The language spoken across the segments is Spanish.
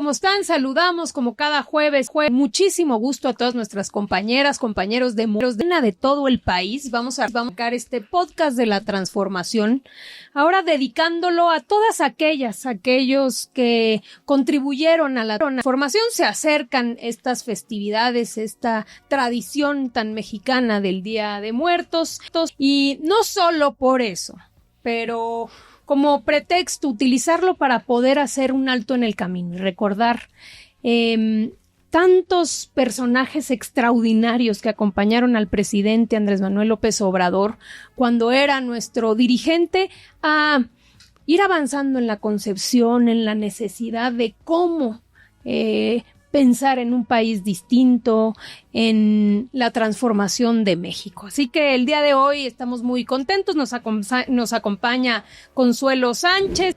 ¿Cómo están? Saludamos como cada jueves. Muchísimo gusto a todas nuestras compañeras, compañeros de todo el país. Vamos a arrancar este podcast de la transformación, ahora dedicándolo a todas aquellos que contribuyeron a la transformación. Se acercan estas festividades, esta tradición tan mexicana del Día de Muertos, y no solo por eso, pero como pretexto, utilizarlo para poder hacer un alto en el camino y recordar tantos personajes extraordinarios que acompañaron al presidente Andrés Manuel López Obrador cuando era nuestro dirigente, a ir avanzando en la concepción, en la necesidad de cómo pensar en un país distinto, en la transformación de México. Así que el día de hoy estamos muy contentos, nos acompaña Consuelo Sánchez.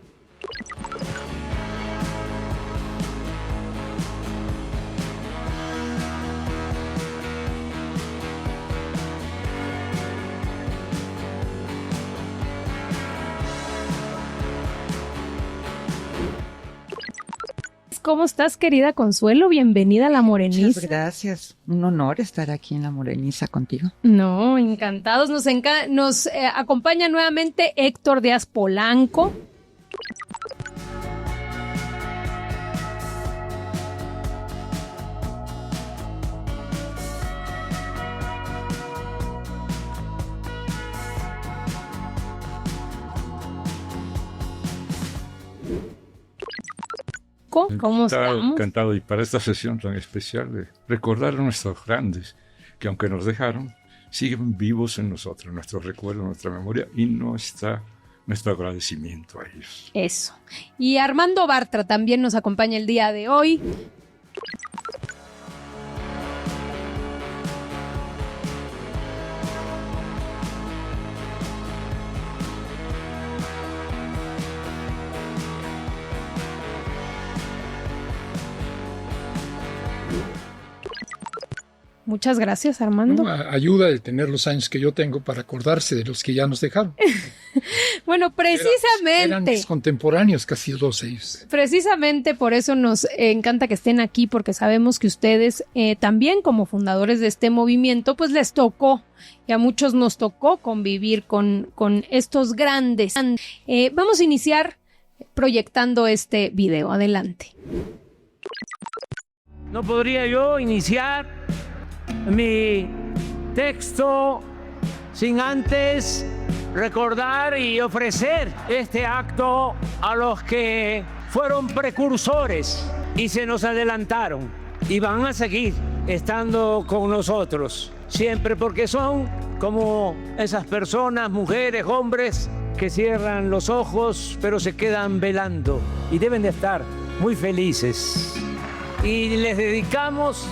¿Cómo estás, querida Consuelo? Bienvenida a La Moreniza. Muchas gracias. Un honor estar aquí en La Moreniza contigo. No, encantados. Nos acompaña nuevamente Héctor Díaz Polanco. ¿Cómo estamos? Encantado, y para esta sesión tan especial de recordar a nuestros grandes que, aunque nos dejaron, siguen vivos en nosotros, nuestro recuerdo, nuestra memoria, y nuestro agradecimiento a ellos. Eso. Y Armando Bartra también nos acompaña el día de hoy. Muchas gracias, Armando. Ayuda el tener los años que yo tengo para acordarse de los que ya nos dejaron. Bueno, precisamente. Eran mis contemporáneos, casi 12 ellos. Precisamente por eso nos encanta que estén aquí, porque sabemos que ustedes también, como fundadores de este movimiento, pues les tocó, y a muchos nos tocó convivir con estos grandes. Vamos a iniciar proyectando este video. Adelante. No podría yo iniciar mi texto sin antes recordar y ofrecer este acto a los que fueron precursores y se nos adelantaron y van a seguir estando con nosotros siempre, porque son como esas personas, mujeres, hombres, que cierran los ojos pero se quedan velando y deben de estar muy felices. Y les dedicamos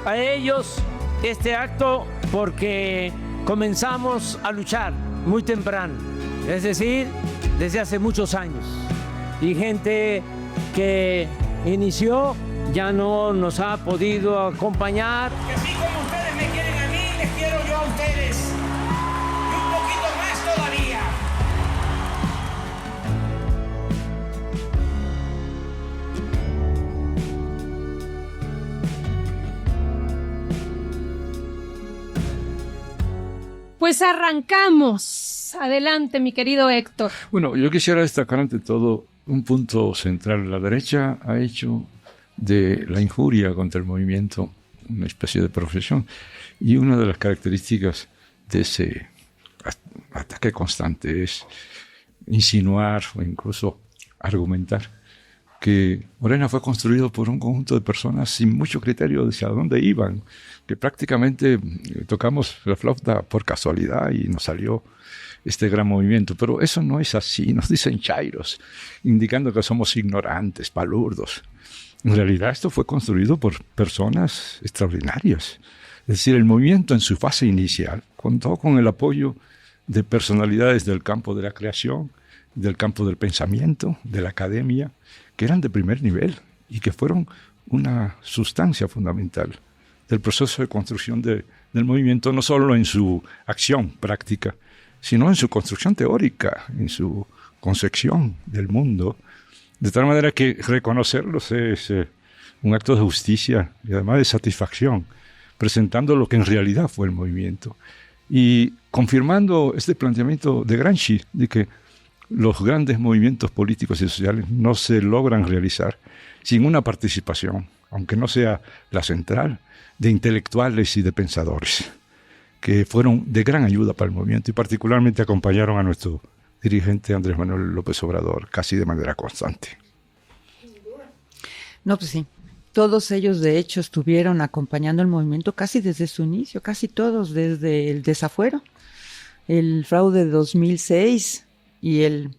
a ellos este acto porque comenzamos a luchar muy temprano, es decir, desde hace muchos años. Y gente que inició ya no nos ha podido acompañar. Que así como ustedes me quieren a mí, les quiero yo a ustedes. Y un poquito más todavía. Pues arrancamos. Adelante, mi querido Héctor. Bueno, yo quisiera destacar ante todo un punto central. La derecha ha hecho de la injuria contra el movimiento una especie de profesión, y una de las características de ese ataque constante es insinuar o incluso argumentar que Morena fue construido por un conjunto de personas sin mucho criterio de hacia dónde iban, que prácticamente tocamos la flauta por casualidad y nos salió este gran movimiento. Pero eso no es así, nos dicen chairos, indicando que somos ignorantes, palurdos. En realidad esto fue construido por personas extraordinarias. Es decir, el movimiento en su fase inicial contó con el apoyo de personalidades del campo de la creación, del campo del pensamiento, de la academia, que eran de primer nivel y que fueron una sustancia fundamental del proceso de construcción del movimiento, no solo en su acción práctica, sino en su construcción teórica, en su concepción del mundo, de tal manera que reconocerlos es un acto de justicia y además de satisfacción, presentando lo que en realidad fue el movimiento y confirmando este planteamiento de Gramsci de que los grandes movimientos políticos y sociales no se logran realizar sin una participación, aunque no sea la central, de intelectuales y de pensadores, que fueron de gran ayuda para el movimiento y particularmente acompañaron a nuestro dirigente Andrés Manuel López Obrador casi de manera constante. No, pues sí. Todos ellos, de hecho, estuvieron acompañando el movimiento casi desde su inicio, casi todos, desde el desafuero, el fraude de 2006 y el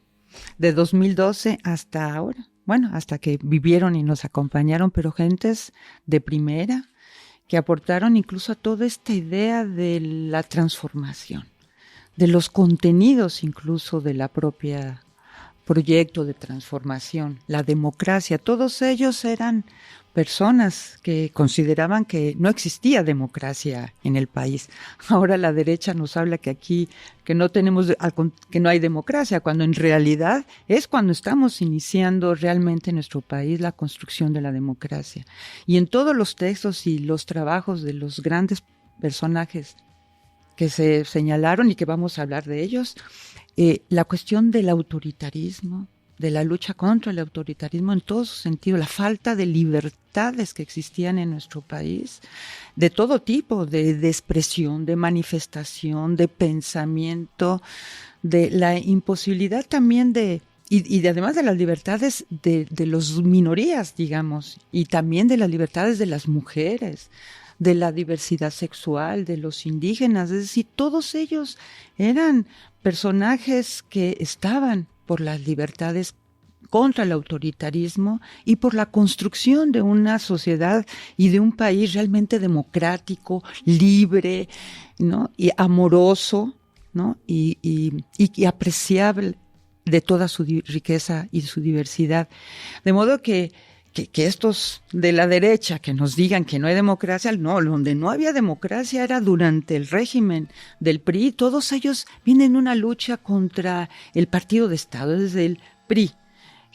de 2012 hasta ahora. Bueno, hasta que vivieron y nos acompañaron, pero gentes de primera que aportaron incluso a toda esta idea de la transformación, de los contenidos incluso de la propia proyecto de transformación, la democracia. Todos ellos eran personas que consideraban que no existía democracia en el país. Ahora la derecha nos habla que aquí que no hay democracia, cuando en realidad es cuando estamos iniciando realmente en nuestro país la construcción de la democracia. Y en todos los textos y los trabajos de los grandes personajes que se señalaron y que vamos a hablar de ellos, la cuestión del autoritarismo, de la lucha contra el autoritarismo en todo su sentido, la falta de libertades que existían en nuestro país, de todo tipo, de expresión, de manifestación, de pensamiento, de la imposibilidad también además de las libertades de las minorías, digamos, y también de las libertades de las mujeres, de la diversidad sexual, de los indígenas, es decir, todos ellos eran personajes que estaban por las libertades contra el autoritarismo y por la construcción de una sociedad y de un país realmente democrático, libre, ¿no? Y amoroso, ¿no? Y apreciable de toda su riqueza y su diversidad. De modo que estos de la derecha que nos digan que no hay democracia, no, donde no había democracia era durante el régimen del PRI. Todos ellos vienen en una lucha contra el partido de Estado, desde el PRI,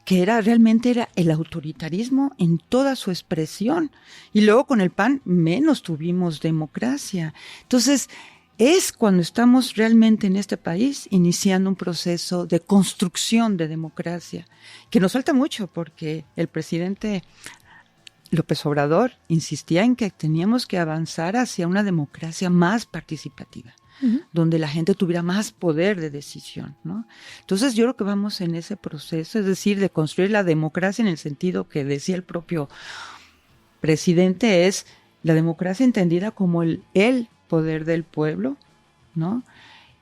que realmente era el autoritarismo en toda su expresión. Y luego con el PAN menos tuvimos democracia. Entonces, es cuando estamos realmente en este país iniciando un proceso de construcción de democracia, que nos falta mucho porque el presidente López Obrador insistía en que teníamos que avanzar hacia una democracia más participativa, donde la gente tuviera más poder de decisión, ¿no? Entonces yo creo que vamos en ese proceso, es decir, de construir la democracia en el sentido que decía el propio presidente, es la democracia entendida como el poder del pueblo, ¿no?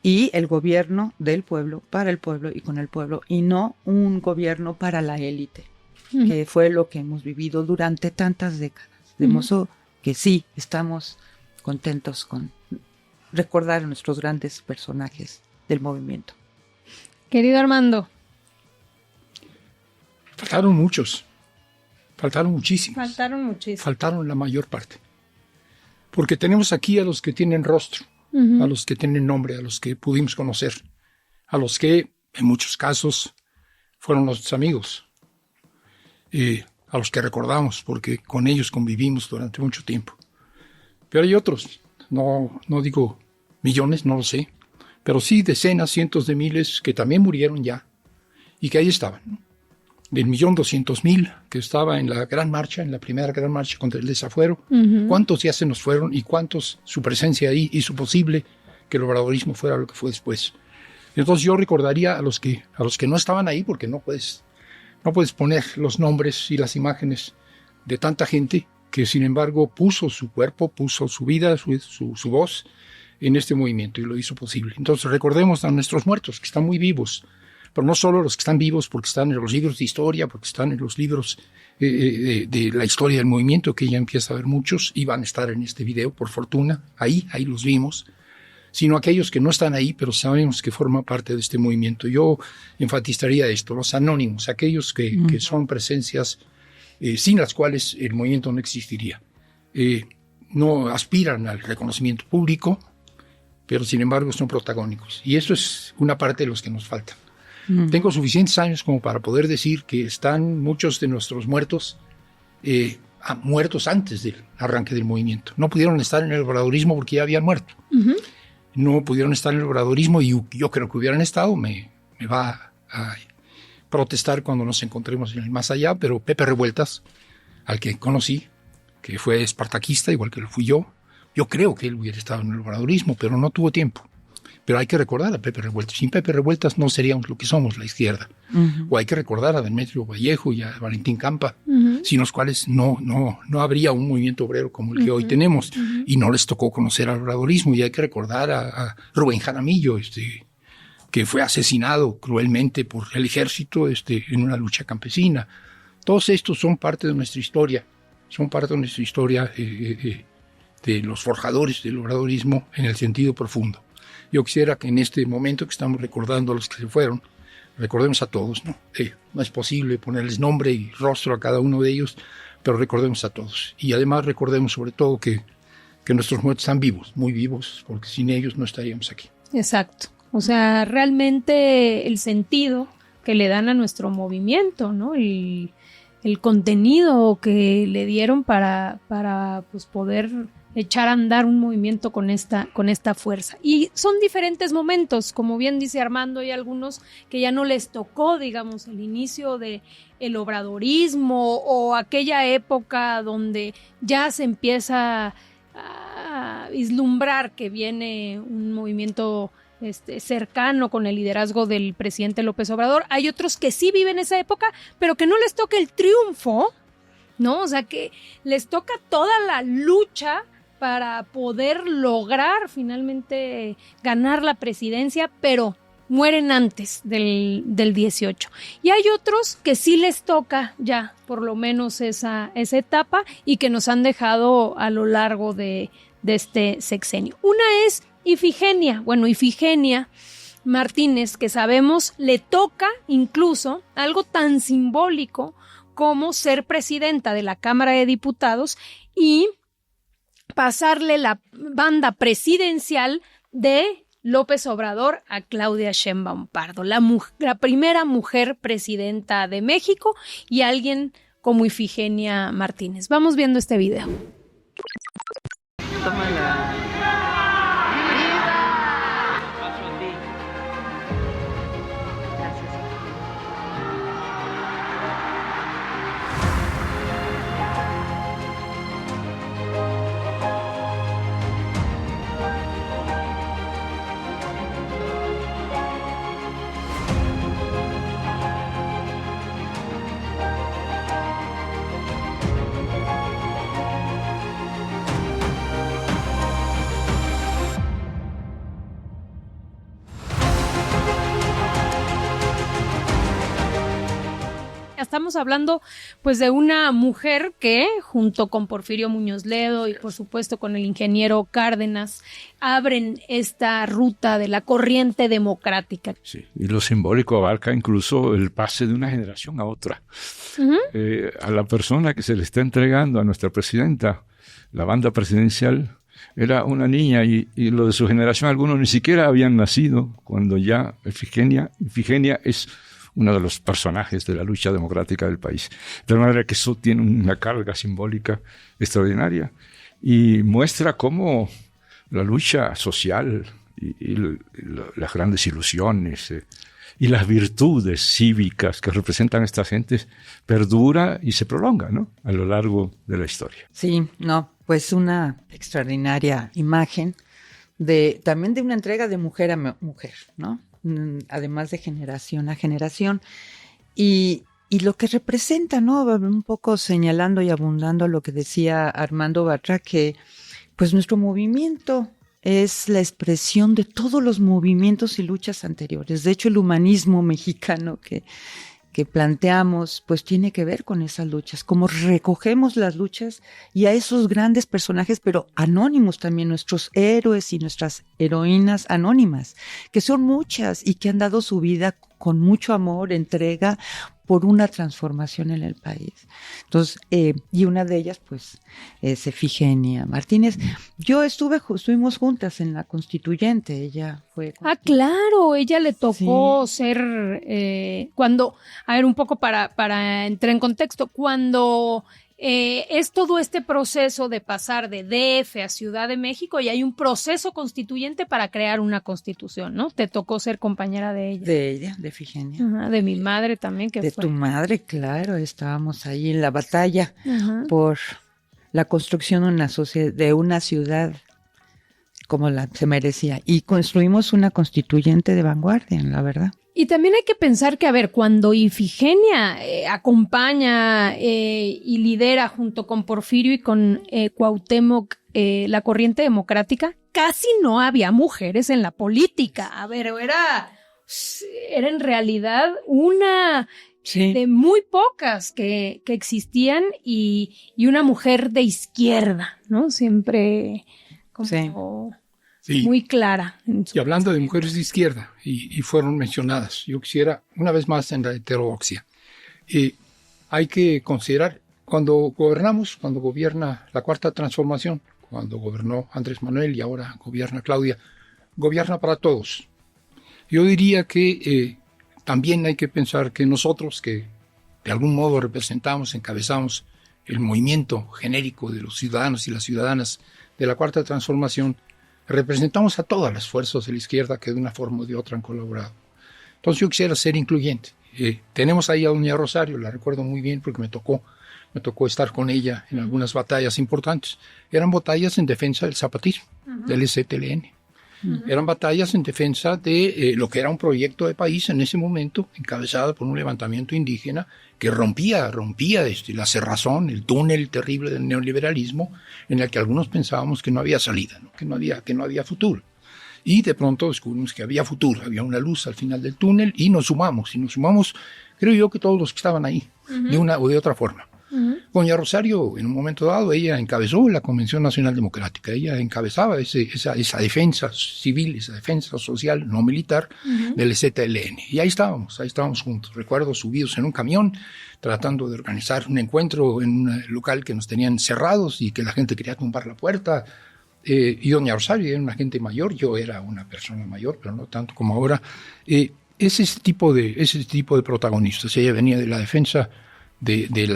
Y el gobierno del pueblo, para el pueblo y con el pueblo, y no un gobierno para la élite, que fue lo que hemos vivido durante tantas décadas. De modo que sí, estamos contentos con recordar a nuestros grandes personajes del movimiento. Querido Armando. Faltaron muchos, faltaron muchísimos. Faltaron la mayor parte. Porque tenemos aquí a los que tienen rostro, a los que tienen nombre, a los que pudimos conocer, a los que en muchos casos fueron nuestros amigos, a los que recordamos porque con ellos convivimos durante mucho tiempo. Pero hay otros, no digo millones, no lo sé, pero sí decenas, cientos de miles que también murieron ya y que ahí estaban, ¿no? Del 1.200.000 que estaba en la gran marcha, en la primera gran marcha contra el desafuero, ¿cuántos ya se nos fueron y cuántos su presencia ahí hizo posible que el obradorismo fuera lo que fue después? Entonces yo recordaría a los que no estaban ahí, porque no puedes poner los nombres y las imágenes de tanta gente que sin embargo puso su cuerpo, puso su vida, su voz en este movimiento y lo hizo posible. Entonces recordemos a nuestros muertos que están muy vivos, pero no solo los que están vivos porque están en los libros de historia, porque están en los libros de la historia del movimiento, que ya empieza a haber muchos y van a estar en este video, por fortuna, ahí los vimos, sino aquellos que no están ahí, pero sabemos que forman parte de este movimiento. Yo enfatizaría esto, los anónimos, aquellos que son presencias sin las cuales el movimiento no existiría. No aspiran al reconocimiento público, pero sin embargo son protagónicos. Y eso es una parte de los que nos falta. Tengo suficientes años como para poder decir que están muchos de nuestros muertos muertos antes del arranque del movimiento. No pudieron estar en el obradorismo porque ya habían muerto. Uh-huh. No pudieron estar en el obradorismo y yo creo que hubieran estado. Me va a protestar cuando nos encontremos en el más allá, pero Pepe Revueltas, al que conocí, que fue espartaquista, igual que lo fui yo creo que él hubiera estado en el obradorismo, pero no tuvo tiempo. Pero hay que recordar a Pepe Revueltas. Sin Pepe Revueltas no seríamos lo que somos, la izquierda. Uh-huh. O hay que recordar a Demetrio Vallejo y a Valentín Campa, uh-huh, sin los cuales no habría un movimiento obrero como el que hoy tenemos. Uh-huh. Y no les tocó conocer al obradorismo. Y hay que recordar a Rubén Jaramillo, que fue asesinado cruelmente por el ejército en una lucha campesina. Todos estos son parte de nuestra historia. Son parte de nuestra historia de los forjadores del obradorismo en el sentido profundo. Yo quisiera que en este momento que estamos recordando a los que se fueron, recordemos a todos, ¿no? No es posible ponerles nombre y rostro a cada uno de ellos, pero recordemos a todos. Y además recordemos sobre todo que nuestros muertos están vivos, muy vivos, porque sin ellos no estaríamos aquí. Exacto. O sea, realmente el sentido que le dan a nuestro movimiento, ¿no? El contenido que le dieron para pues poder echar a andar un movimiento con esta fuerza. Y son diferentes momentos, como bien dice Armando, hay algunos que ya no les tocó, digamos, el inicio de el obradorismo o aquella época donde ya se empieza a vislumbrar que viene un movimiento cercano con el liderazgo del presidente López Obrador. Hay otros que sí viven esa época, pero que no les toca el triunfo, ¿no? O sea, que les toca toda la lucha para poder lograr finalmente ganar la presidencia, pero mueren antes del 18. Y hay otros que sí les toca ya, por lo menos esa etapa, y que nos han dejado a lo largo de este sexenio. Una es Ifigenia Martínez, que sabemos le toca incluso algo tan simbólico como ser presidenta de la Cámara de Diputados y pasarle la banda presidencial de López Obrador a Claudia Sheinbaum Pardo, la primera mujer presidenta de México, y alguien como Ifigenia Martínez. Vamos viendo este video. Tómala. Estamos hablando pues de una mujer que junto con Porfirio Muñoz Ledo y por supuesto con el ingeniero Cárdenas abren esta ruta de la corriente democrática. Sí, y lo simbólico abarca incluso el pase de una generación a otra. Uh-huh. A la persona que se le está entregando a nuestra presidenta la banda presidencial era una niña y lo de su generación, algunos ni siquiera habían nacido cuando ya Ifigenia es uno de los personajes de la lucha democrática del país. De manera que eso tiene una carga simbólica extraordinaria y muestra cómo la lucha social y las grandes ilusiones y las virtudes cívicas que representan estas gentes perdura y se prolonga, ¿no?, a lo largo de la historia. Sí, pues una extraordinaria imagen también de una entrega de mujer a mujer, ¿no? Además de generación a generación, y lo que representa, ¿no? Un poco señalando y abundando lo que decía Armando Bartra, que pues nuestro movimiento es la expresión de todos los movimientos y luchas anteriores. De hecho, el humanismo mexicano que planteamos, pues tiene que ver con esas luchas, como recogemos las luchas y a esos grandes personajes, pero anónimos también, nuestros héroes y nuestras heroínas anónimas, que son muchas y que han dado su vida con mucho amor, entrega, por una transformación en el país. Entonces, y una de ellas, pues, es Ifigenia Martínez. Estuvimos juntas en la Constituyente, ella fue... Ah, claro, ella le tocó ser, cuando, a ver, un poco para entrar en contexto, cuando es todo este proceso de pasar de DF a Ciudad de México y hay un proceso constituyente para crear una constitución, ¿no? Te tocó ser compañera de ella. De ella, de Ifigenia. Ajá, de mi madre también, que de fue. Tu madre, claro, estábamos ahí en la batalla por la construcción de una ciudad como se merecía. Y construimos una constituyente de vanguardia, la verdad. Y también hay que pensar que, a ver, cuando Ifigenia acompaña y lidera junto con Porfirio y con Cuauhtémoc la corriente democrática, casi no había mujeres en la política. A ver, era en realidad una de muy pocas que existían y una mujer de izquierda, ¿no? Siempre como... Sí. Muy clara. Y hablando de mujeres de izquierda, y fueron mencionadas, yo quisiera, una vez más en la heterodoxia, hay que considerar, cuando gobierna la Cuarta Transformación, cuando gobernó Andrés Manuel y ahora gobierna Claudia, gobierna para todos. Yo diría que también hay que pensar que nosotros, que de algún modo representamos, encabezamos el movimiento genérico de los ciudadanos y las ciudadanas de la Cuarta Transformación, representamos a todas las fuerzas de la izquierda que de una forma o de otra han colaborado. Entonces yo quisiera ser incluyente. Tenemos ahí a doña Rosario, la recuerdo muy bien porque me tocó estar con ella en algunas batallas importantes. Eran batallas en defensa del zapatismo, del ZLN. Eran batallas en defensa de lo que era un proyecto de país en ese momento, encabezado por un levantamiento indígena que rompía la cerrazón, el túnel terrible del neoliberalismo, en el que algunos pensábamos que no había salida, ¿no? que no había futuro. Y de pronto descubrimos que había futuro, había una luz al final del túnel y nos sumamos, creo yo que todos los que estaban ahí, de una o de otra forma. Doña Rosario, en un momento dado, ella encabezó la Convención Nacional Democrática, ella encabezaba esa defensa civil, esa defensa social, no militar, del ZLN. Y ahí estábamos juntos. Recuerdo subidos en un camión, tratando de organizar un encuentro en un local que nos tenían cerrados y que la gente quería tumbar la puerta. Y doña Rosario era una gente mayor, yo era una persona mayor, pero no tanto como ahora. Es ese tipo de protagonistas. Ella venía de la defensa de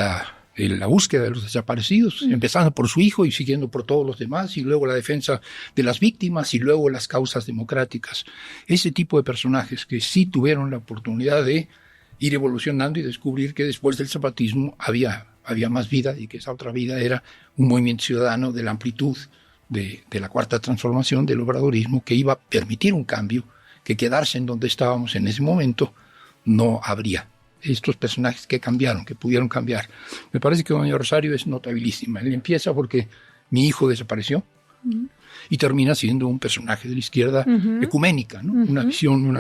la búsqueda de los desaparecidos, empezando por su hijo y siguiendo por todos los demás, y luego la defensa de las víctimas y luego las causas democráticas. Ese tipo de personajes que sí tuvieron la oportunidad de ir evolucionando y descubrir que después del zapatismo había más vida y que esa otra vida era un movimiento ciudadano de la amplitud de la Cuarta Transformación, del obradorismo, que iba a permitir un cambio, que quedarse en donde estábamos en ese momento no habría. Estos personajes que cambiaron, que pudieron cambiar. Me parece que doña Rosario es notabilísima. Él empieza porque mi hijo desapareció y termina siendo un personaje de la izquierda ecuménica, ¿no? Una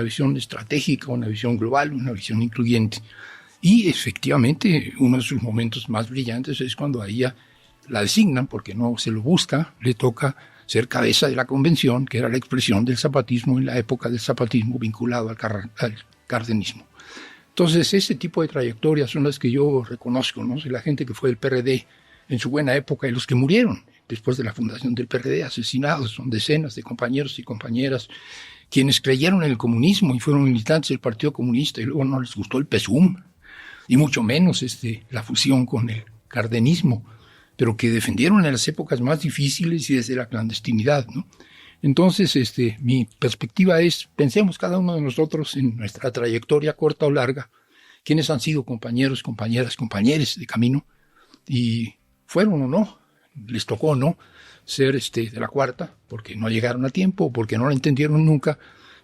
visión estratégica, una visión global, una visión incluyente. Y efectivamente uno de sus momentos más brillantes es cuando a ella la designan, porque no se lo busca, le toca ser cabeza de la convención, que era la expresión del zapatismo en la época del zapatismo vinculado al cardenismo. Entonces, ese tipo de trayectorias son las que yo reconozco, ¿no? La gente que fue del PRD en su buena época y los que murieron después de la fundación del PRD, asesinados, son decenas de compañeros y compañeras quienes creyeron en el comunismo y fueron militantes del Partido Comunista y luego no les gustó el PSUM, y mucho menos la fusión con el cardenismo, pero que defendieron en las épocas más difíciles y desde la clandestinidad, ¿no? Entonces, mi perspectiva es, pensemos cada uno de nosotros en nuestra trayectoria corta o larga, quienes han sido compañeros, compañeras, compañeros de camino, y fueron o no, les tocó o no ser de la Cuarta, porque no llegaron a tiempo, porque no la entendieron nunca,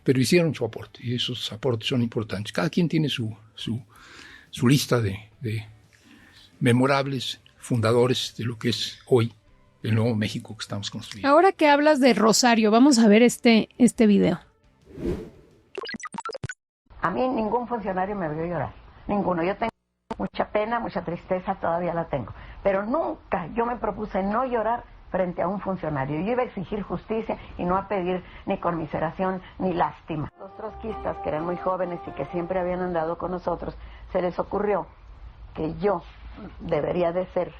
pero hicieron su aporte, y esos aportes son importantes. Cada quien tiene su lista de memorables fundadores de lo que es hoy el nuevo México que estamos construyendo. Ahora que hablas de Rosario, vamos a ver este video. A mí ningún funcionario me vio llorar, ninguno. Yo tengo mucha pena, mucha tristeza, todavía la tengo. Pero nunca yo me propuse no llorar frente a un funcionario. Yo iba a exigir justicia y no a pedir ni conmiseración ni lástima. Los trotskistas, que eran muy jóvenes y que siempre habían andado con nosotros, se les ocurrió que yo debería de ser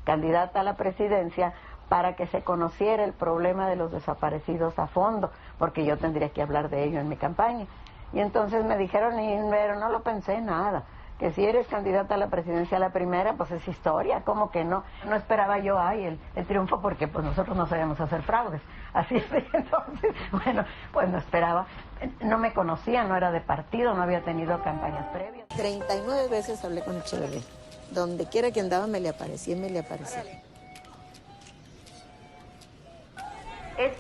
candidata a la presidencia para que se conociera el problema de los desaparecidos a fondo, porque yo tendría que hablar de ello en mi campaña. Y entonces me dijeron, pero no lo pensé nada, que si eres candidata a la presidencia a la primera, pues es historia, ¿cómo que no? No esperaba yo el triunfo porque pues nosotros no sabemos hacer fraudes, así es, entonces, bueno, pues no esperaba, no me conocía, no era de partido, no había tenido campañas previas. 39 veces hablé con Echeverría, donde quiera que andaba me le aparecía. Es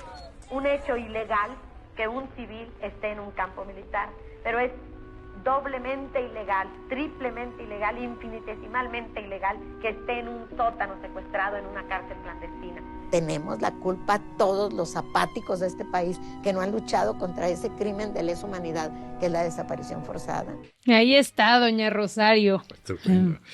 un hecho ilegal que un civil esté en un campo militar, pero es doblemente ilegal, triplemente ilegal, infinitesimalmente ilegal que esté en un sótano secuestrado en una cárcel clandestina. Tenemos la culpa todos los apáticos de este país que no han luchado contra ese crimen de lesa humanidad que es la desaparición forzada. Ahí está, doña Rosario.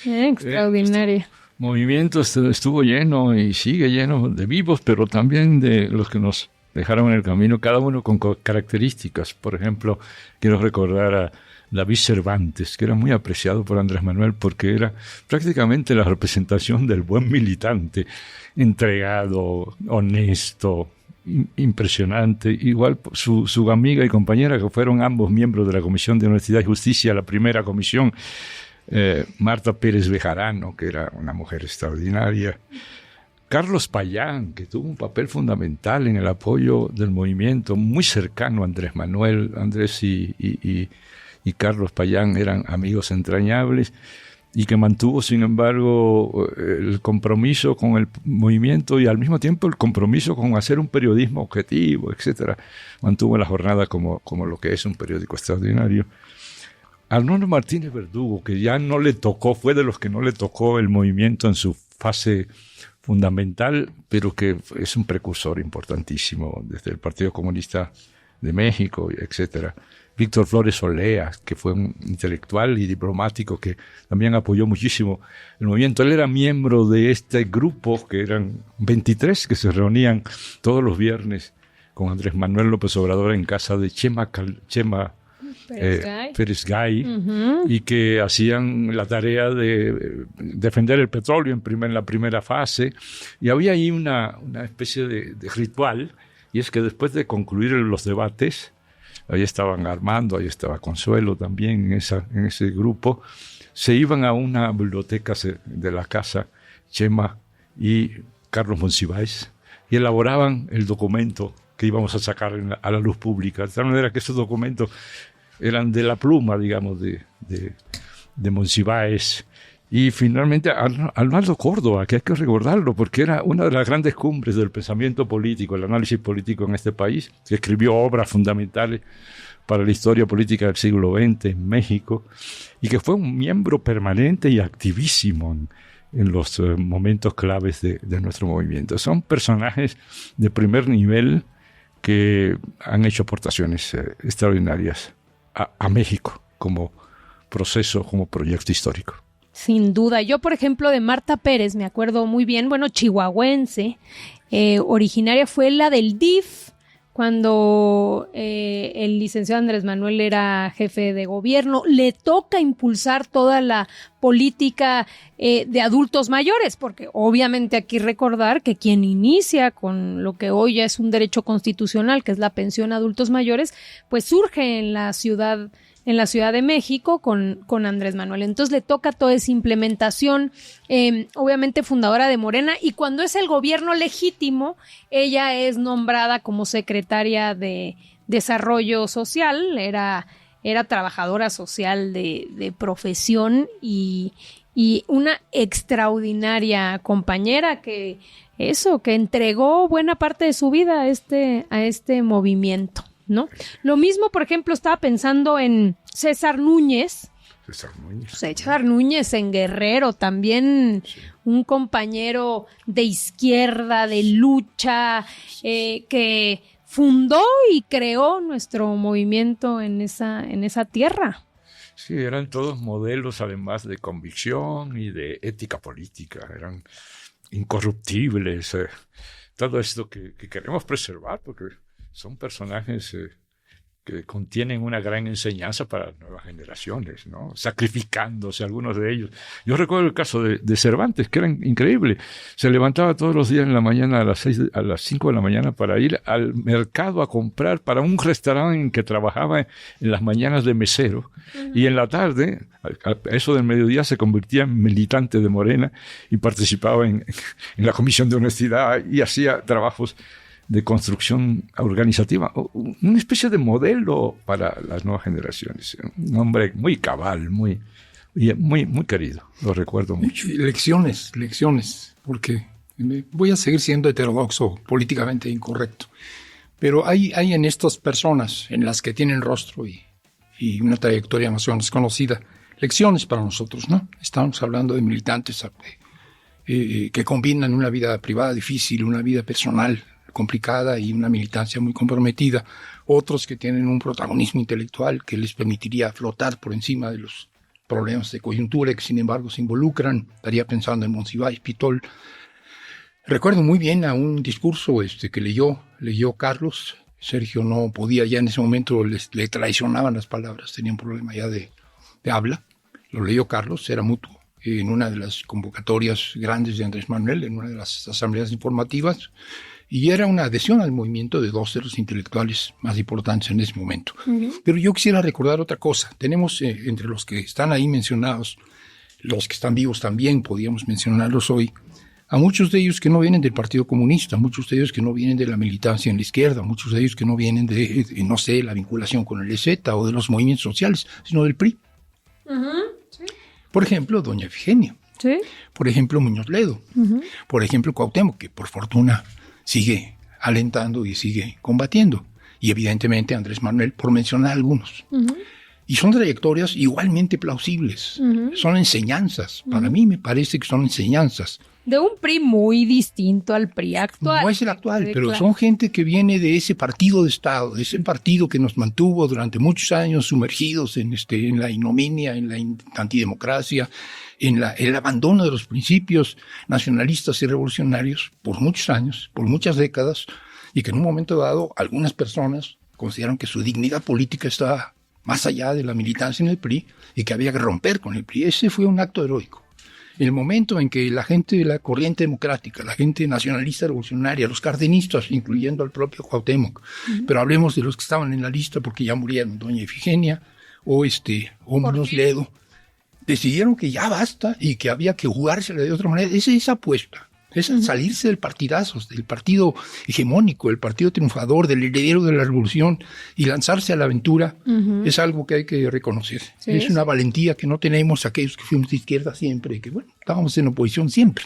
Extraordinaria. Movimiento estuvo lleno y sigue lleno de vivos, pero también de los que nos dejaron en el camino, cada uno con características. Por ejemplo, quiero recordar a David Cervantes, que era muy apreciado por Andrés Manuel porque era prácticamente la representación del buen militante, entregado, honesto, impresionante. Igual su amiga y compañera, que fueron ambos miembros de la Comisión de Honestidad y Justicia, la primera comisión, Marta Pérez Bejarano, que era una mujer extraordinaria. Carlos Payán, que tuvo un papel fundamental en el apoyo del movimiento, muy cercano a Andrés Manuel. Andrés y Carlos Payán eran amigos entrañables y que mantuvo, sin embargo, el compromiso con el movimiento y al mismo tiempo el compromiso con hacer un periodismo objetivo, etcétera. Mantuvo la jornada como lo que es un periódico extraordinario. Arnoldo Martínez Verdugo, que ya no le tocó, fue de los que no le tocó el movimiento en su fase fundamental, pero que es un precursor importantísimo desde el Partido Comunista de México, etcétera. Víctor Flores Olea, que fue un intelectual y diplomático que también apoyó muchísimo el movimiento. Él era miembro de este grupo, que eran 23, que se reunían todos los viernes con Andrés Manuel López Obrador en casa de Chema Pérez Gay, y que hacían la tarea de defender el petróleo en la primera fase. Y había ahí una especie de ritual, y es que después de concluir los debates, ahí estaban Armando, ahí estaba Consuelo también en ese grupo, se iban a una biblioteca de la casa Chema y Carlos Monsiváis y elaboraban el documento que íbamos a sacar a la luz pública, de tal manera que esos documentos eran de la pluma, digamos, de Monsiváis. Y finalmente Arnaldo Córdoba, que hay que recordarlo porque era una de las grandes cumbres del pensamiento político, el análisis político en este país, que escribió obras fundamentales para la historia política del siglo XX en México y que fue un miembro permanente y activísimo en los momentos claves de nuestro movimiento. Son personajes de primer nivel que han hecho aportaciones extraordinarias a México como proceso, como proyecto histórico. Sin duda. Yo, por ejemplo, de Marta Pérez, me acuerdo muy bien, chihuahuense, originaria fue la del DIF, cuando el licenciado Andrés Manuel era jefe de gobierno. Le toca impulsar toda la política de adultos mayores, porque obviamente aquí recordar que quien inicia con lo que hoy ya es un derecho constitucional, que es la pensión a adultos mayores, pues surge en la Ciudad de México con Andrés Manuel. Entonces le toca toda esa implementación, obviamente fundadora de Morena, y cuando es el gobierno legítimo, ella es nombrada como secretaria de Desarrollo Social, era trabajadora social de profesión y una extraordinaria compañera que entregó buena parte de su vida a este movimiento, ¿no? Lo mismo, por ejemplo, estaba pensando en César Núñez. César Núñez en Guerrero, también un compañero de izquierda, de lucha, que fundó y creó nuestro movimiento en esa tierra. Sí, eran todos modelos además de convicción y de ética política, eran incorruptibles. Todo esto que queremos preservar porque son personajes que contienen una gran enseñanza para las nuevas generaciones, ¿no? Sacrificándose algunos de ellos. Yo recuerdo el caso de Cervantes, que era increíble. Se levantaba todos los días en la mañana a las 5 de la mañana para ir al mercado a comprar para un restaurante en que trabajaba en las mañanas de mesero. Y en la tarde, a eso del mediodía, se convertía en militante de Morena y participaba en la Comisión de Honestidad y hacía trabajos de construcción organizativa, una especie de modelo para las nuevas generaciones. Un hombre muy cabal, muy querido, lo recuerdo mucho. Lecciones, porque voy a seguir siendo heterodoxo, políticamente incorrecto, pero hay en estas personas, en las que tienen rostro y una trayectoria más o menos conocida, lecciones para nosotros, ¿no? Estamos hablando de militantes que combinan una vida privada difícil, una vida personal complicada y una militancia muy comprometida, otros que tienen un protagonismo intelectual que les permitiría flotar por encima de los problemas de coyuntura que sin embargo se involucran. Estaría pensando en Monsiváis, Pitol. Recuerdo muy bien a un discurso que leyó Carlos. Sergio no podía ya en ese momento, le traicionaban las palabras, tenía un problema ya de habla. Lo leyó Carlos, era mutuo, en una de las convocatorias grandes de Andrés Manuel, en una de las asambleas informativas, y era una adhesión al movimiento de dos de los intelectuales más importantes en ese momento. Uh-huh. Pero yo quisiera recordar otra cosa. Tenemos entre los que están ahí mencionados, los que están vivos también, podríamos mencionarlos hoy, a muchos de ellos que no vienen del Partido Comunista, muchos de ellos que no vienen de la militancia en la izquierda, muchos de ellos que no vienen de no sé, la vinculación con el EZ o de los movimientos sociales, sino del PRI. Uh-huh. Sí. Por ejemplo, doña Efigenia. Sí. Por ejemplo, Muñoz Ledo. Uh-huh. Por ejemplo, Cuauhtémoc, que por fortuna sigue alentando y sigue combatiendo. Y evidentemente Andrés Manuel, por mencionar algunos. Uh-huh. Y son trayectorias igualmente plausibles. Uh-huh. Son enseñanzas. Uh-huh. Para mí me parece que son enseñanzas. De un PRI muy distinto al PRI actual. No es el actual, pero son gente que viene de ese partido de Estado, de ese partido que nos mantuvo durante muchos años sumergidos en la ignominia, en la antidemocracia, en el abandono de los principios nacionalistas y revolucionarios por muchos años, por muchas décadas, y que en un momento dado algunas personas consideraron que su dignidad política estaba más allá de la militancia en el PRI y que había que romper con el PRI. Ese fue un acto heroico. El momento en que la gente de la corriente democrática, la gente nacionalista revolucionaria, los cardenistas, incluyendo al propio Cuauhtémoc, uh-huh. pero hablemos de los que estaban en la lista porque ya murieron, doña Efigenia o Muñoz Ledo, decidieron que ya basta y que había que jugársela de otra manera. Esa apuesta, es salirse del partidazo, del partido hegemónico, del partido triunfador, del heredero de la revolución y lanzarse a la aventura, es algo que hay que reconocer. Sí, es una valentía que no tenemos aquellos que fuimos de izquierda siempre, que bueno, estábamos en oposición siempre.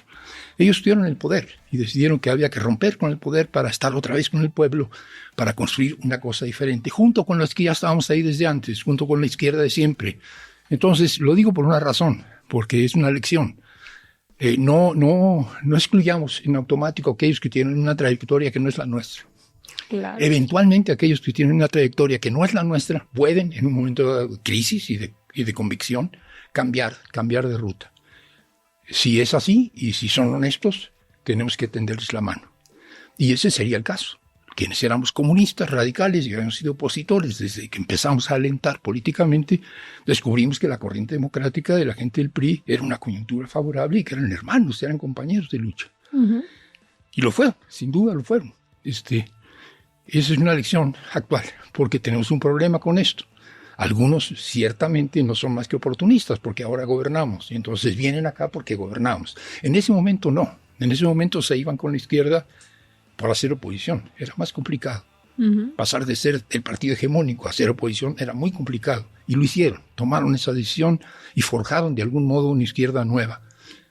Ellos tuvieron el poder y decidieron que había que romper con el poder para estar otra vez con el pueblo, para construir una cosa diferente, junto con los que ya estábamos ahí desde antes, junto con la izquierda de siempre. Entonces, lo digo por una razón, porque es una lección. No excluyamos en automático a aquellos que tienen una trayectoria que no es la nuestra. Claro. Eventualmente aquellos que tienen una trayectoria que no es la nuestra pueden en un momento de crisis y de convicción cambiar de ruta. Si es así y si son honestos, tenemos que tenderles la mano. Y ese sería el caso. Quienes éramos comunistas, radicales y habíamos sido opositores desde que empezamos a alentar políticamente, descubrimos que la corriente democrática de la gente del PRI era una coyuntura favorable y que eran hermanos, eran compañeros de lucha. Uh-huh. Y lo fueron, sin duda lo fueron. Esa es una lección actual, porque tenemos un problema con esto. Algunos ciertamente no son más que oportunistas porque ahora gobernamos y entonces vienen acá porque gobernamos. En ese momento no. En ese momento se iban con la izquierda para hacer oposición. Era más complicado. Uh-huh. Pasar de ser el partido hegemónico a hacer oposición era muy complicado. Y lo hicieron. Tomaron esa decisión y forjaron de algún modo una izquierda nueva.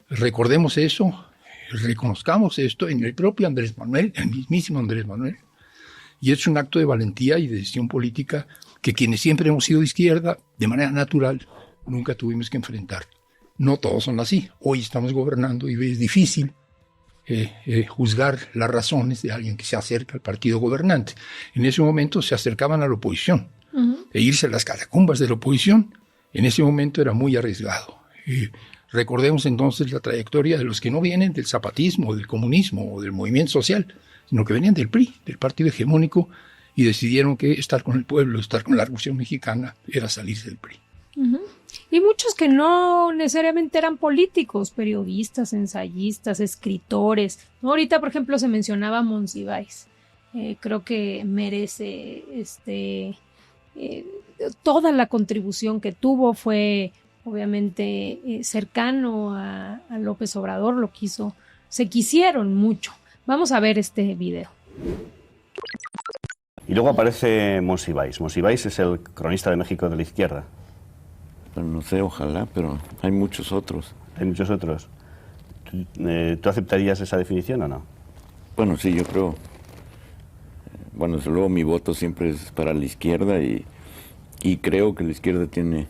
Recordemos eso, reconozcamos esto en el propio Andrés Manuel, el mismísimo Andrés Manuel. Y es un acto de valentía y de decisión política que quienes siempre hemos sido de izquierda, de manera natural, nunca tuvimos que enfrentar. No todos son así. Hoy estamos gobernando y es difícil juzgar las razones de alguien que se acerca al partido gobernante. En ese momento se acercaban a la oposición. Uh-huh. E irse a las catacumbas de la oposición, en ese momento era muy arriesgado. Recordemos entonces la trayectoria de los que no vienen del zapatismo, del comunismo o del movimiento social, sino que venían del PRI, del partido hegemónico, y decidieron que estar con el pueblo, estar con la Revolución Mexicana, era salirse del PRI. Uh-huh. Y muchos que no necesariamente eran políticos, periodistas, ensayistas, escritores. Ahorita, por ejemplo, se mencionaba Monsiváis. Creo que merece toda la contribución que tuvo. Fue obviamente cercano a López Obrador, se quisieron mucho. Vamos a ver este video. Y luego aparece Monsiváis. Monsiváis es el cronista de México de la izquierda. Pero no sé, ojalá, pero hay muchos otros. ¿Hay muchos otros? ¿Tú aceptarías esa definición o no? Bueno, sí, yo creo. Bueno, desde luego mi voto siempre es para la izquierda y creo que la izquierda tiene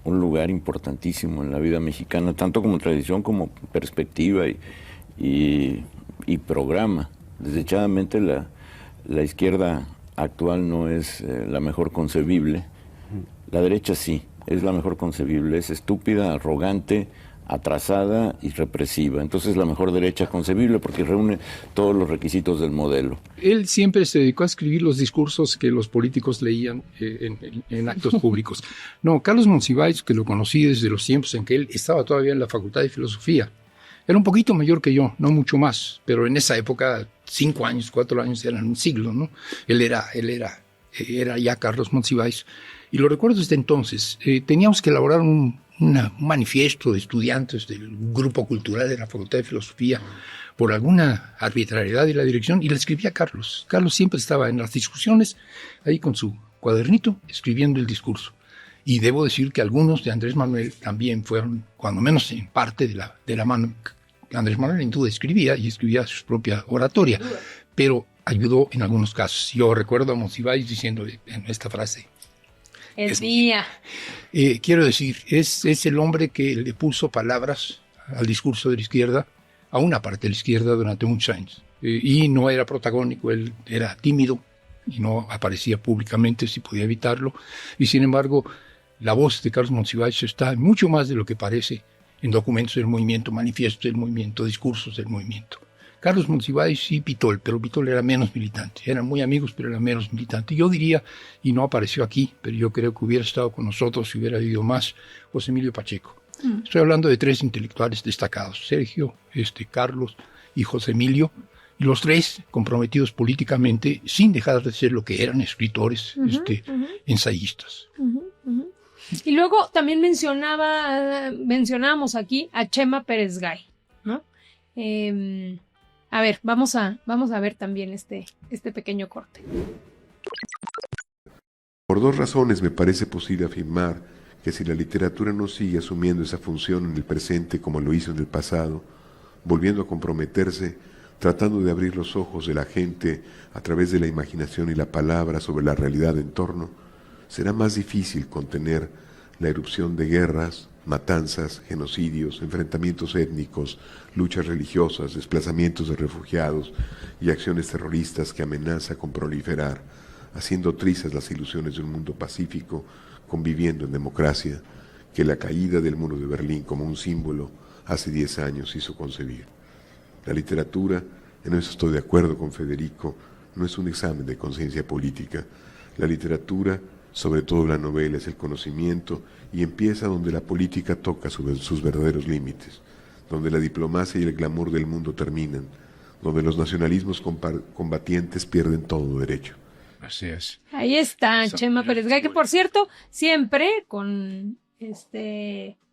un lugar importantísimo en la vida mexicana, tanto como tradición como perspectiva y programa. Desdichadamente la izquierda actual no es la mejor concebible. La derecha sí, es la mejor concebible, es estúpida, arrogante, atrasada y represiva. Entonces es la mejor derecha concebible porque reúne todos los requisitos del modelo. Él siempre se dedicó a escribir los discursos que los políticos leían en actos públicos. No, Carlos Monsiváis, que lo conocí desde los tiempos en que él estaba todavía en la Facultad de Filosofía, era un poquito mayor que yo, no mucho más, pero en esa época 5 años, 4 años eran un siglo, ¿no? Él era ya Carlos Monsiváis. Y lo recuerdo desde entonces. Teníamos que elaborar un manifiesto de estudiantes del grupo cultural de la Facultad de Filosofía por alguna arbitrariedad de la dirección, y le escribía a Carlos. Carlos siempre estaba en las discusiones, ahí con su cuadernito, escribiendo el discurso. Y debo decir que algunos de Andrés Manuel también fueron, cuando menos en parte, de la mano. Andrés Manuel en duda escribía su propia oratoria, pero ayudó en algunos casos. Yo recuerdo a Monsiváis diciendo en esta frase: es mía. Quiero decir, es el hombre que le puso palabras al discurso de la izquierda, a una parte de la izquierda durante muchos años. Y no era protagónico, él era tímido y no aparecía públicamente si podía evitarlo. Y sin embargo, la voz de Carlos Monsiváis está mucho más de lo que parece en documentos del movimiento, manifiestos del movimiento, discursos del movimiento. Carlos Monsiváis y Pitol, pero Pitol era menos militante. Eran muy amigos, pero era menos militante. Yo diría, y no apareció aquí, pero yo creo que hubiera estado con nosotros si hubiera habido más, José Emilio Pacheco. Estoy hablando de 3 intelectuales destacados: Sergio, Carlos y José Emilio, y los 3 comprometidos políticamente sin dejar de ser lo que eran escritores, ensayistas. Y luego también mencionábamos aquí a Chema Pérez Gay, ¿no? A ver, vamos a ver también este pequeño corte. Por 2 razones me parece posible afirmar que si la literatura no sigue asumiendo esa función en el presente como lo hizo en el pasado, volviendo a comprometerse, tratando de abrir los ojos de la gente a través de la imaginación y la palabra sobre la realidad en torno, será más difícil contener la erupción de guerras, matanzas, genocidios, enfrentamientos étnicos, luchas religiosas, desplazamientos de refugiados y acciones terroristas que amenaza con proliferar, haciendo trizas las ilusiones de un mundo pacífico, conviviendo en democracia, que la caída del muro de Berlín como un símbolo hace 10 años hizo concebir. La literatura, en eso estoy de acuerdo con Federico, no es un examen de conciencia política. La literatura, sobre todo la novela, es el conocimiento y empieza donde la política toca sus verdaderos límites, donde la diplomacia y el glamour del mundo terminan, donde los nacionalismos combatientes pierden todo derecho. Así es. Ahí está Chema Pérez Gay, que por cierto, siempre con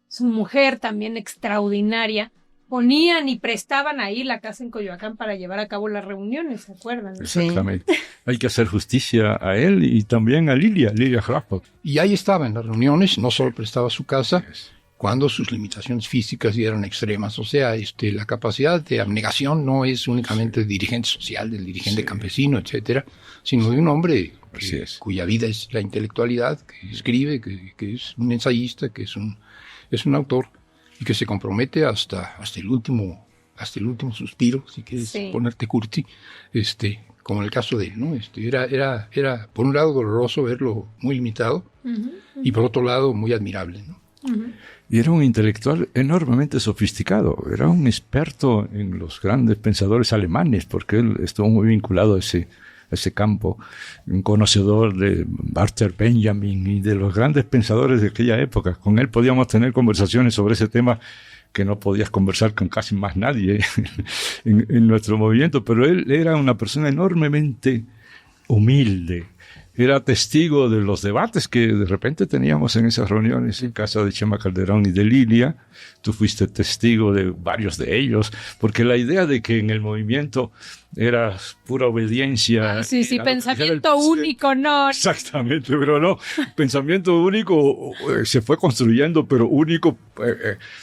su mujer también extraordinaria, ponían y prestaban ahí la casa en Coyoacán para llevar a cabo las reuniones, ¿se acuerdan? Exactamente. Sí. Hay que hacer justicia a él y también a Lilia Hrabak. Y ahí estaba en las reuniones, no solo prestaba su casa, cuando sus limitaciones físicas eran extremas. O sea, la capacidad de abnegación no es únicamente del dirigente social, del dirigente campesino, etcétera, sino de un hombre cuya vida es la intelectualidad, que escribe, que es un ensayista, que es un autor, y que se compromete hasta el último suspiro, si quieres ponerte cursi, como en el caso de él, ¿no? Era por un lado doloroso verlo muy limitado, y por otro lado muy admirable, ¿no? Y era un intelectual enormemente sofisticado, era un experto en los grandes pensadores alemanes, porque él estuvo muy vinculado a ese campo, un conocedor de Walter Benjamin y de los grandes pensadores de aquella época. Con él podíamos tener conversaciones sobre ese tema que no podías conversar con casi más nadie en nuestro movimiento, pero él era una persona enormemente humilde. Era testigo de los debates que de repente teníamos en esas reuniones en casa de Chema Calderón y de Lilia. Tú fuiste testigo de varios de ellos, porque la idea de que en el movimiento era pura obediencia. Sí, pensamiento único, no. Exactamente, pero no. Pensamiento único se fue construyendo, pero único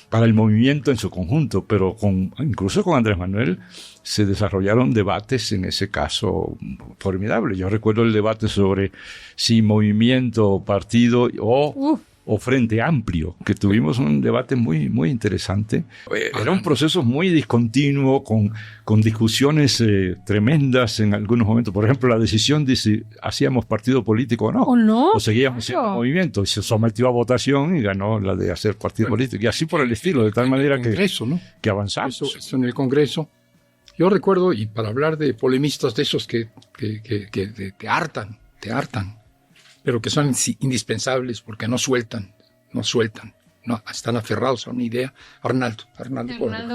para el movimiento en su conjunto. Pero incluso con Andrés Manuel se desarrollaron debates, en ese caso, formidables. Yo recuerdo el debate sobre si movimiento, partido o Frente Amplio, que tuvimos un debate muy, muy interesante. Era un proceso muy discontinuo, con discusiones tremendas en algunos momentos. Por ejemplo, la decisión de si hacíamos partido político o no. O seguíamos siendo movimiento. Y se sometió a votación y ganó la de hacer partido político. Y así por el estilo, de tal manera que avanzamos. Eso en el Congreso. Yo recuerdo, y para hablar de polemistas de esos que te hartan, pero que son indispensables porque no sueltan, no, están aferrados a una idea. Arnaldo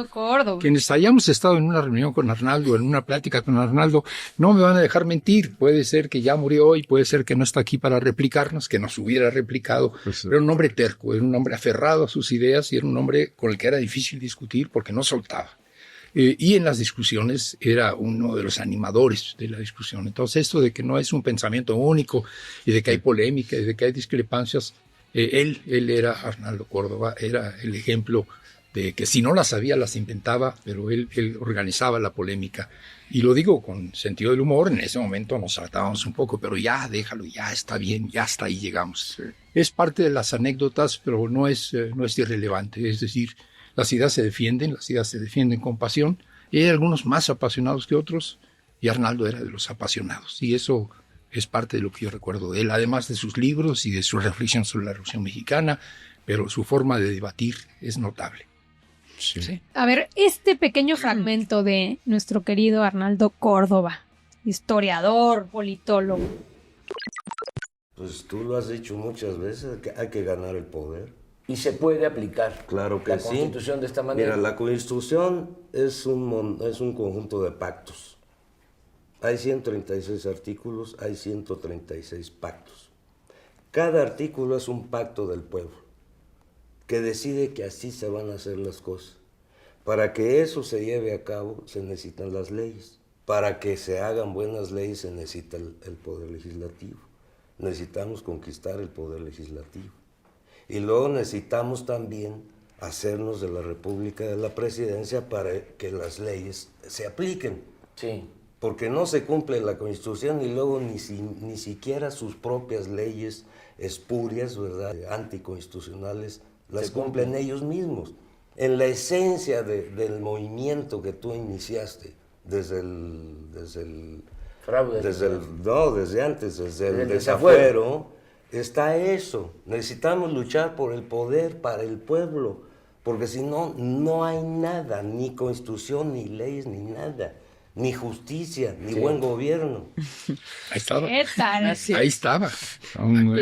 Córdoba. Quienes hayamos estado en una reunión con Arnaldo, en una plática con Arnaldo, no me van a dejar mentir. Puede ser que ya murió hoy, puede ser que no está aquí para replicarnos, que nos hubiera replicado. Pues, era un hombre terco, era un hombre aferrado a sus ideas y era un hombre con el que era difícil discutir porque no soltaba. Y en las discusiones era uno de los animadores de la discusión. Entonces, esto de que no es un pensamiento único y de que hay polémica y de que hay discrepancias, él era Arnaldo Córdoba, era el ejemplo de que si no las sabía, las inventaba, pero él organizaba la polémica. Y lo digo con sentido del humor, en ese momento nos tratábamos un poco, pero ya déjalo, ya está bien, ya hasta ahí llegamos. Sí. Es parte de las anécdotas, pero no es irrelevante, es decir, las ideas se defienden con pasión, y hay algunos más apasionados que otros, y Arnaldo era de los apasionados, y eso es parte de lo que yo recuerdo de él, además de sus libros y de su reflexión sobre la Revolución Mexicana, pero su forma de debatir es notable. Sí. A ver, este pequeño fragmento de nuestro querido Arnaldo Córdoba, historiador, politólogo. Pues tú lo has dicho muchas veces, que hay que ganar el poder. ¿Y se puede aplicar claro que la Constitución de esta manera? Mira, la Constitución es un conjunto de pactos. Hay 136 artículos, hay 136 pactos. Cada artículo es un pacto del pueblo que decide que así se van a hacer las cosas. Para que eso se lleve a cabo se necesitan las leyes. Para que se hagan buenas leyes se necesita el poder legislativo. Necesitamos conquistar el poder legislativo. Y luego necesitamos también hacernos de la República de la Presidencia para que las leyes se apliquen. Sí. Porque no se cumple la Constitución y luego ni siquiera sus propias leyes espurias, ¿verdad?, anticonstitucionales, las cumplen ellos mismos. En la esencia del movimiento que tú iniciaste, desde el desafuero, está eso. Necesitamos luchar por el poder para el pueblo, porque si no, no hay nada, ni constitución, ni leyes, ni nada, ni justicia, ni buen gobierno. Ahí estaba. ¿Qué tal? Ahí estaba. Un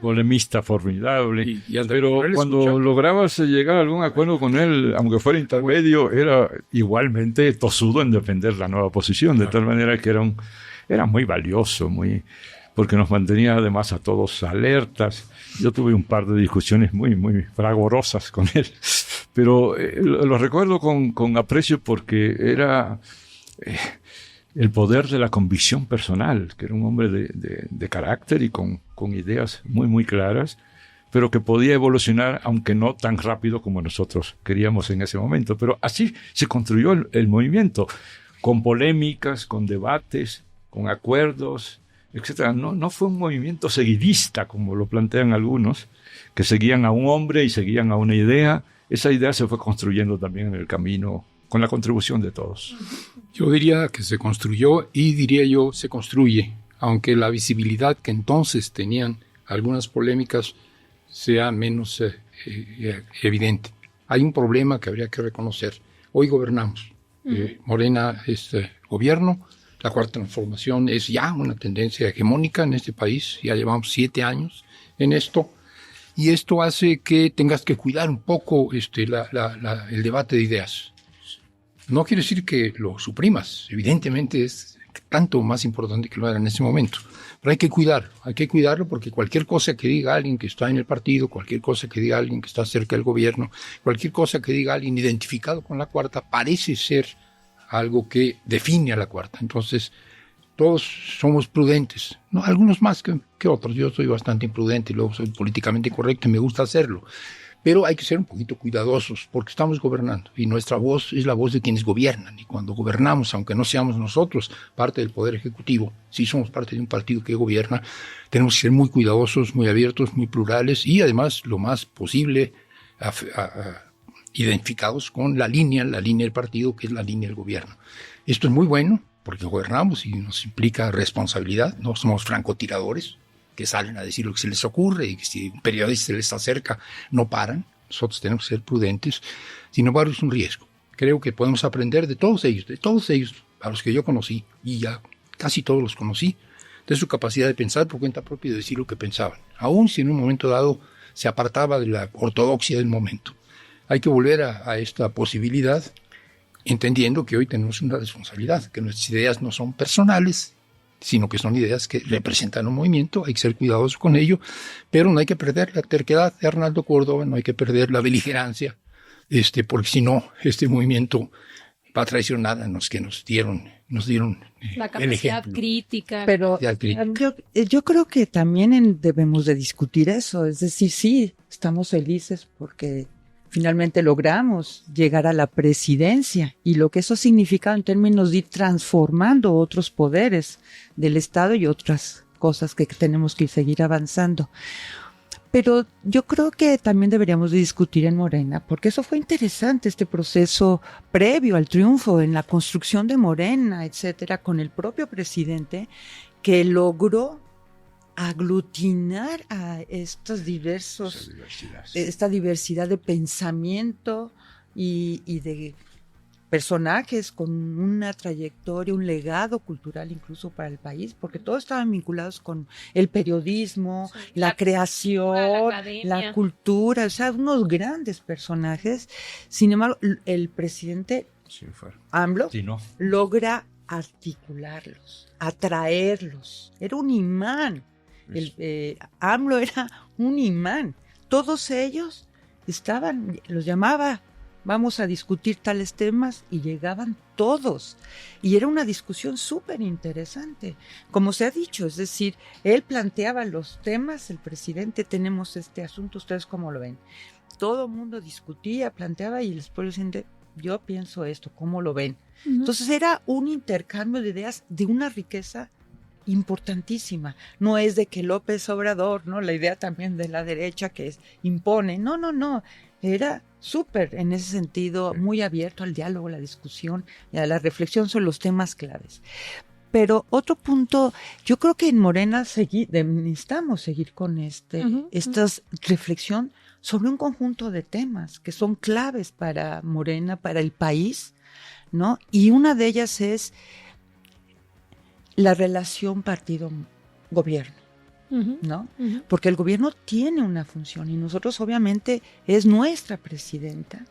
polemista formidable. Pero cuando lograbas llegar a algún acuerdo con él, aunque fuera intermedio, era igualmente tosudo en defender la nueva posición, de tal manera que era muy valioso, porque nos mantenía además a todos alertas. Yo tuve un par de discusiones muy, muy fragorosas con él, pero lo recuerdo con aprecio porque era el poder de la convicción personal, que era un hombre de carácter y con ideas muy, muy claras, pero que podía evolucionar, aunque no tan rápido como nosotros queríamos en ese momento. Pero así se construyó el movimiento, con polémicas, con debates, con acuerdos, etcétera. No fue un movimiento seguidista, como lo plantean algunos, que seguían a un hombre y seguían a una idea. Esa idea se fue construyendo también en el camino, con la contribución de todos. Yo diría que se construyó y diría yo se construye, aunque la visibilidad que entonces tenían algunas polémicas sea menos evidente. Hay un problema que habría que reconocer. Hoy gobernamos. Morena es gobierno La Cuarta Transformación es ya una tendencia hegemónica en este país, ya llevamos 7 años en esto, y esto hace que tengas que cuidar un poco el debate de ideas. No quiere decir que lo suprimas, evidentemente es tanto más importante que lo era en ese momento, pero hay que cuidarlo porque cualquier cosa que diga alguien que está en el partido, cualquier cosa que diga alguien que está cerca del gobierno, cualquier cosa que diga alguien identificado con la Cuarta, parece ser algo que define a la Cuarta. Entonces, todos somos prudentes, ¿no? Algunos más que otros. Yo soy bastante imprudente y luego soy políticamente correcto y me gusta hacerlo. Pero hay que ser un poquito cuidadosos porque estamos gobernando y nuestra voz es la voz de quienes gobiernan. Y cuando gobernamos, aunque no seamos nosotros parte del Poder Ejecutivo, si somos parte de un partido que gobierna, tenemos que ser muy cuidadosos, muy abiertos, muy plurales y además lo más posible identificados con la línea del partido, que es la línea del gobierno. Esto es muy bueno porque gobernamos y nos implica responsabilidad, no somos francotiradores que salen a decir lo que se les ocurre y que si un periodista se les acerca no paran. Nosotros tenemos que ser prudentes, sin embargo es un riesgo. Creo que podemos aprender de todos ellos a los que yo conocí, y ya casi todos los conocí, de su capacidad de pensar por cuenta propia y de decir lo que pensaban, aun si en un momento dado se apartaba de la ortodoxia del momento. Hay que volver a esta posibilidad, entendiendo que hoy tenemos una responsabilidad, que nuestras ideas no son personales, sino que son ideas que representan un movimiento, hay que ser cuidadosos con ello, pero no hay que perder la terquedad de Arnaldo Córdoba, no hay que perder la beligerancia, porque si no, este movimiento va a traicionar a los que nos dieron la capacidad crítica. Pero yo creo que también debemos de discutir eso, es decir, sí, estamos felices porque finalmente logramos llegar a la presidencia y lo que eso significa en términos de ir transformando otros poderes del Estado y otras cosas que tenemos que seguir avanzando. Pero yo creo que también deberíamos de discutir en Morena, porque eso fue interesante, este proceso previo al triunfo en la construcción de Morena, etcétera, con el propio presidente que logró aglutinar a esta diversidad de pensamiento y de personajes con una trayectoria, un legado cultural incluso para el país, porque todos estaban vinculados con el periodismo, la creación, la cultura, o sea, unos grandes personajes. Sin embargo, el presidente AMLO logra articularlos, atraerlos. Era un imán. AMLO era un imán. Todos ellos los llamaba, vamos a discutir tales temas, y llegaban todos. Y era una discusión súper interesante. Como se ha dicho, es decir, él planteaba los temas, el presidente, tenemos este asunto, ¿ustedes cómo lo ven? Todo el mundo discutía, planteaba, y después el presidente, yo pienso esto, ¿cómo lo ven? Uh-huh. Entonces era un intercambio de ideas de una riqueza importantísima. No es de que López Obrador, ¿no? La idea también de la derecha que impone. No. Era súper, en ese sentido, muy abierto al diálogo, a la discusión y a la reflexión sobre los temas claves. Pero otro punto, yo creo que en Morena necesitamos seguir con esta reflexión sobre un conjunto de temas que son claves para Morena, para el país, ¿no? Y una de ellas es la relación partido-gobierno, ¿no? Uh-huh. Porque el gobierno tiene una función y nosotros obviamente es nuestra presidenta,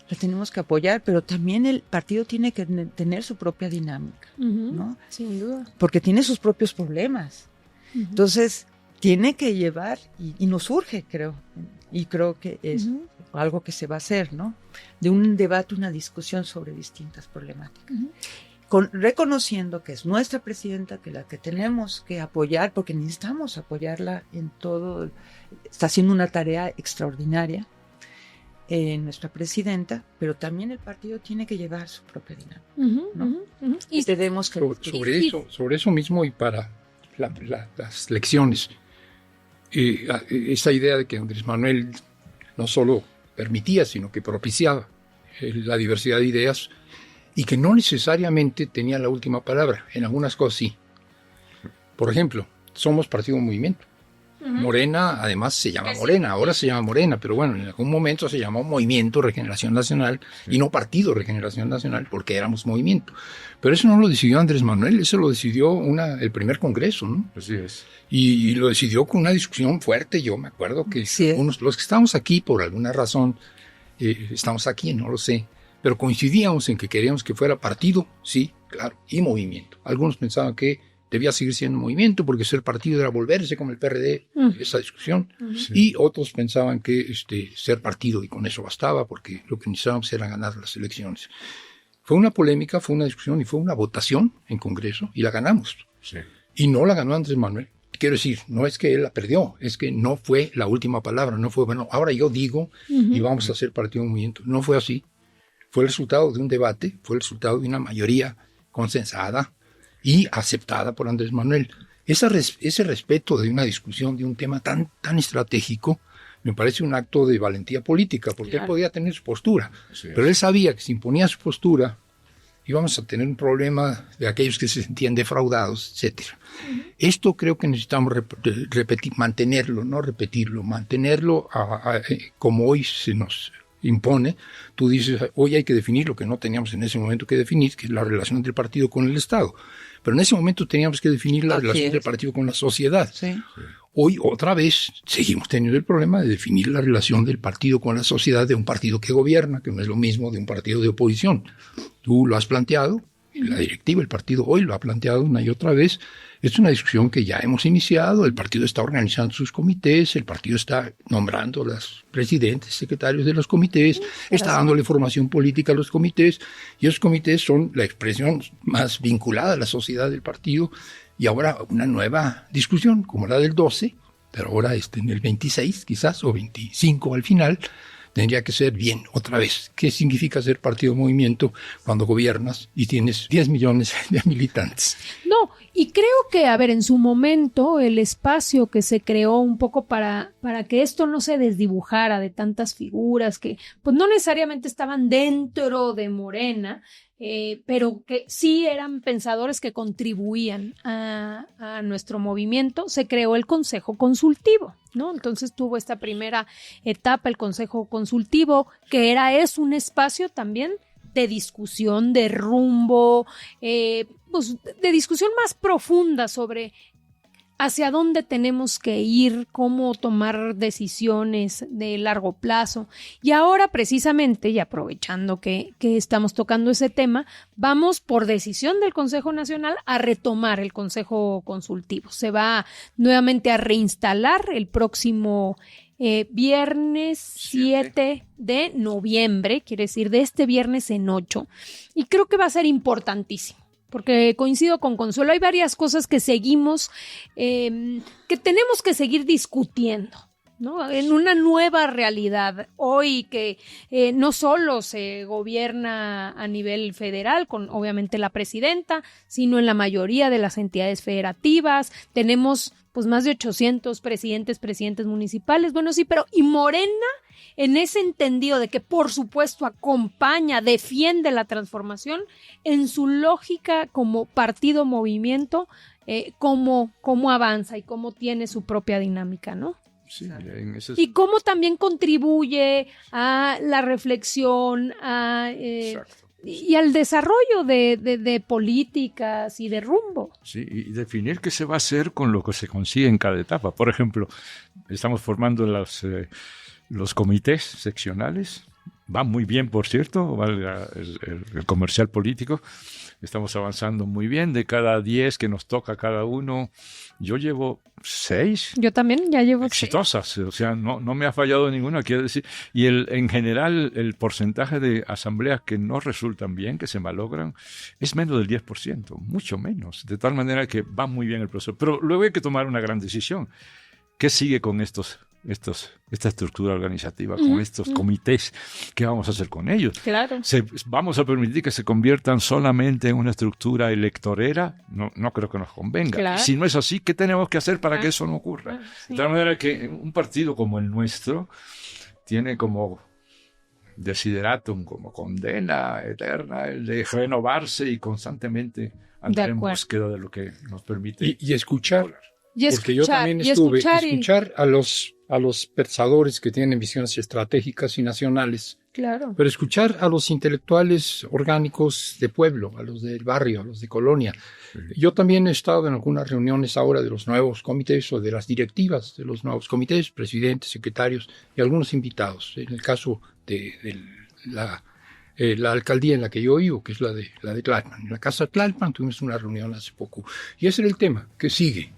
la tenemos que apoyar, pero también el partido tiene que tener su propia dinámica, ¿no? Sin duda. Porque tiene sus propios problemas. Uh-huh. Entonces, tiene que llevar, y nos urge, creo, y creo que es algo que se va a hacer, ¿no? De un debate, una discusión sobre distintas problemáticas. Uh-huh. Reconociendo que es nuestra presidenta, que la que tenemos que apoyar, porque necesitamos apoyarla en todo, está haciendo una tarea extraordinaria, nuestra presidenta, pero también el partido tiene que llevar su propia dinámica, ¿no? Y tenemos que sobre eso mismo y para las lecciones, esa idea de que Andrés Manuel no solo permitía, sino que propiciaba la diversidad de ideas, y que no necesariamente tenía la última palabra, en algunas cosas sí. Por ejemplo, somos partido movimiento. Morena, además, se llama Morena, ahora se llama Morena, pero bueno, en algún momento se llamó Movimiento Regeneración Nacional y no Partido Regeneración Nacional, porque éramos movimiento. Pero eso no lo decidió Andrés Manuel, eso lo decidió el primer congreso, ¿no? Así es. Y lo decidió con una discusión fuerte. Yo me acuerdo que los que estamos aquí, por alguna razón, estamos aquí, no lo sé, pero coincidíamos en que queríamos que fuera partido, sí, claro, y movimiento. Algunos pensaban que debía seguir siendo movimiento porque ser partido era volverse como el PRD, esa discusión. Y otros pensaban que ser partido y con eso bastaba porque lo que necesitábamos era ganar las elecciones. Fue una polémica, fue una discusión y fue una votación en Congreso y la ganamos. Sí. Y no la ganó Andrés Manuel. Quiero decir, no es que él la perdió, es que no fue la última palabra, no fue, bueno, ahora yo digo y vamos a hacer partido movimiento. No fue así. Fue el resultado de un debate, fue el resultado de una mayoría consensada y aceptada por Andrés Manuel. Ese respeto de una discusión de un tema tan estratégico me parece un acto de valentía política, porque él podía tener su postura, pero él sabía que si imponía su postura íbamos a tener un problema de aquellos que se sentían defraudados, etcétera. Esto creo que necesitamos mantenerlo, no repetirlo, mantenerlo como hoy se nos impone. Tú dices, hoy hay que definir lo que no teníamos en ese momento que definir, que es la relación del partido con el Estado. Pero en ese momento teníamos que definir la relación del partido con la sociedad. Sí. Hoy, otra vez, seguimos teniendo el problema de definir la relación del partido con la sociedad de un partido que gobierna, que no es lo mismo de un partido de oposición. Tú lo has planteado, la directiva, el partido hoy lo ha planteado una y otra vez. Es una discusión que ya hemos iniciado, el partido está organizando sus comités, el partido está nombrando a los presidentes, secretarios de los comités, está dándole formación política a los comités, y esos comités son la expresión más vinculada a la sociedad del partido, y ahora una nueva discusión, como la del 12, pero ahora en el 26 quizás, o 25 al final, tendría que ser bien, otra vez. ¿Qué significa ser partido movimiento cuando gobiernas y tienes 10 millones de militantes? No, y creo que, en su momento el espacio que se creó un poco para que esto no se desdibujara de tantas figuras que pues no necesariamente estaban dentro de Morena, pero que sí eran pensadores que contribuían a nuestro movimiento, se creó el Consejo Consultivo, ¿no? Entonces tuvo esta primera etapa, el Consejo Consultivo, que es un espacio también de discusión, de rumbo, pues de discusión más profunda sobre hacia dónde tenemos que ir, cómo tomar decisiones de largo plazo. Y ahora, precisamente, y aprovechando que estamos tocando ese tema, vamos por decisión del Consejo Nacional a retomar el Consejo Consultivo. Se va nuevamente a reinstalar el próximo viernes 7 de noviembre, quiere decir de este viernes en 8. Y creo que va a ser importantísimo. Porque coincido con Consuelo, hay varias cosas que seguimos, que tenemos que seguir discutiendo, ¿no? En una nueva realidad, hoy que no solo se gobierna a nivel federal, con obviamente la presidenta, sino en la mayoría de las entidades federativas, tenemos pues más de 800 presidentes municipales, bueno sí, pero y Morena, en ese entendido de que por supuesto acompaña, defiende la transformación, en su lógica como partido movimiento, cómo avanza y cómo tiene su propia dinámica, ¿no? Sí, y cómo también contribuye a la reflexión, y al desarrollo de políticas y de rumbo. Sí, y definir qué se va a hacer con lo que se consigue en cada etapa. Por ejemplo, estamos formando los comités seccionales. Va muy bien, por cierto, valga el comercial político. Estamos avanzando muy bien. De cada 10 que nos toca cada uno, yo llevo 6. Yo también ya llevo exitosas. 6. O sea, no me ha fallado ninguna, quiero decir. Y en general, el porcentaje de asambleas que no resultan bien, que se malogran, es menos del 10%, mucho menos. De tal manera que va muy bien el proceso. Pero luego hay que tomar una gran decisión. ¿Qué sigue con esta estructura organizativa, con estos comités? ¿Qué vamos a hacer con ellos? Claro. ¿Vamos a permitir que se conviertan solamente en una estructura electorera? No creo que nos convenga. Claro. Si no es así, ¿qué tenemos que hacer para que eso no ocurra? Sí. De tal manera que un partido como el nuestro tiene como desideratum, como condena eterna, el de renovarse y constantemente andar en búsqueda de lo que nos permite. Y escuchar Porque yo también estuve escuchar a los pensadores que tienen visiones estratégicas y nacionales. Claro. Pero escuchar a los intelectuales orgánicos de pueblo, a los del barrio, a los de colonia. Sí. Yo también he estado en algunas reuniones ahora de los nuevos comités o de las directivas de los nuevos comités, presidentes, secretarios y algunos invitados. En el caso de la alcaldía en la que yo vivo, que es la de Tlalpan. En la Casa Tlalpan tuvimos una reunión hace poco. Y ese era el tema, que sigue.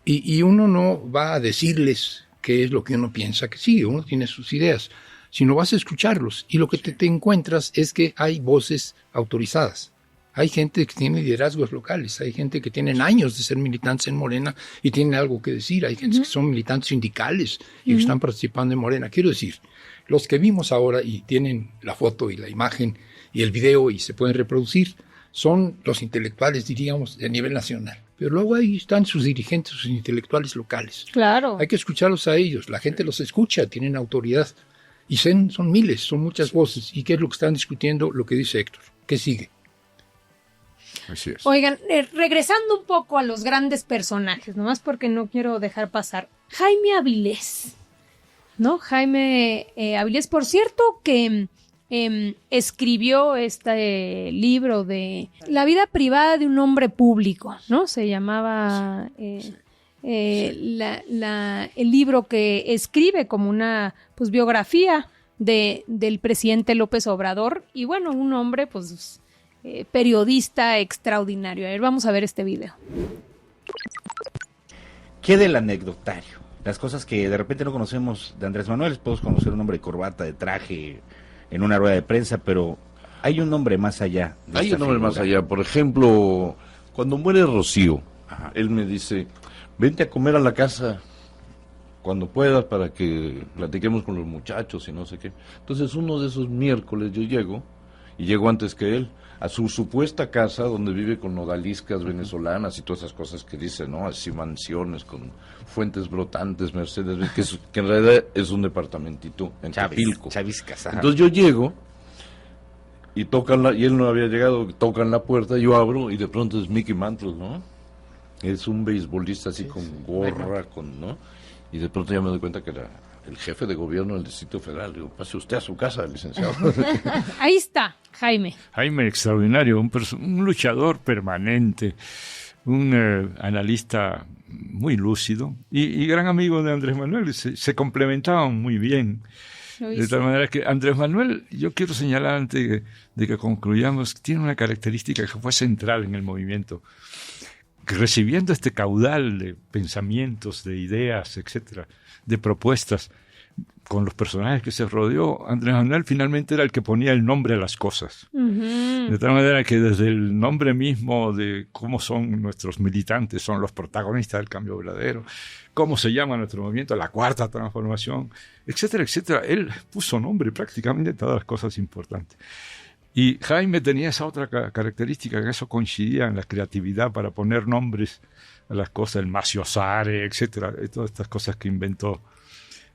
Y uno no va a decirles qué es lo que uno piensa que sigue, uno tiene sus ideas, sino vas a escucharlos. Y lo que te encuentras es que hay voces autorizadas. Hay gente que tiene liderazgos locales, hay gente que tienen años de ser militantes en Morena y tienen algo que decir, hay gente que son militantes sindicales y que están participando en Morena. Quiero decir, los que vimos ahora y tienen la foto y la imagen y el video y se pueden reproducir, son los intelectuales, diríamos, de nivel nacional. Pero luego ahí están sus dirigentes, sus intelectuales locales. Claro. Hay que escucharlos a ellos, la gente los escucha, tienen autoridad. Y son miles, son muchas voces. ¿Y qué es lo que están discutiendo? Lo que dice Héctor. ¿Qué sigue? Así es. Oigan, regresando un poco a los grandes personajes, nomás porque no quiero dejar pasar. Jaime Avilés, ¿no? Jaime Avilés, por cierto, que escribió este libro de La vida privada de un hombre público, ¿no? Se llamaba el libro que escribe como una biografía del presidente López Obrador. Y bueno, un hombre, periodista extraordinario. A ver, vamos a ver este video. ¿Qué del anecdotario? Las cosas que de repente no conocemos de Andrés Manuel. Podemos conocer un hombre de corbata, de traje, en una rueda de prensa, pero hay un hombre más allá. Hay un hombre más allá. Por ejemplo, cuando muere Rocío, él me dice, vente a comer a la casa cuando puedas para que platiquemos con los muchachos y no sé qué. Entonces uno de esos miércoles yo llego, y llego antes que él, a su supuesta casa donde vive con odaliscas venezolanas y todas esas cosas que dice, ¿no? Así mansiones con fuentes brotantes, Mercedes, que en realidad es un departamentito en Tepilco. Entonces yo llego y y él no había llegado, tocan la puerta, yo abro y de pronto es Mickey Mantle, ¿no? Es un beisbolista así con gorra, ¿no? Y de pronto ya me doy cuenta que era el jefe de gobierno del Distrito Federal. Digo, pase usted a su casa, licenciado. Ahí está, Jaime. Jaime, extraordinario, un luchador permanente, un analista muy lúcido y gran amigo de Andrés Manuel. Se complementaban muy bien. De tal manera que Andrés Manuel, yo quiero señalar antes de que concluyamos, tiene una característica que fue central en el movimiento. Que recibiendo este caudal de pensamientos, de ideas, etcétera, de propuestas, con los personajes que se rodeó, Andrés Manuel finalmente era el que ponía el nombre a las cosas. Uh-huh. De tal manera que desde el nombre mismo de cómo son nuestros militantes, son los protagonistas del cambio verdadero, cómo se llama nuestro movimiento, la cuarta transformación, etcétera, etcétera, él puso nombre prácticamente a todas las cosas importantes. Y Jaime tenía esa otra característica, que eso coincidía en la creatividad para poner nombres a las cosas, el maciosare, etcétera, todas estas cosas que inventó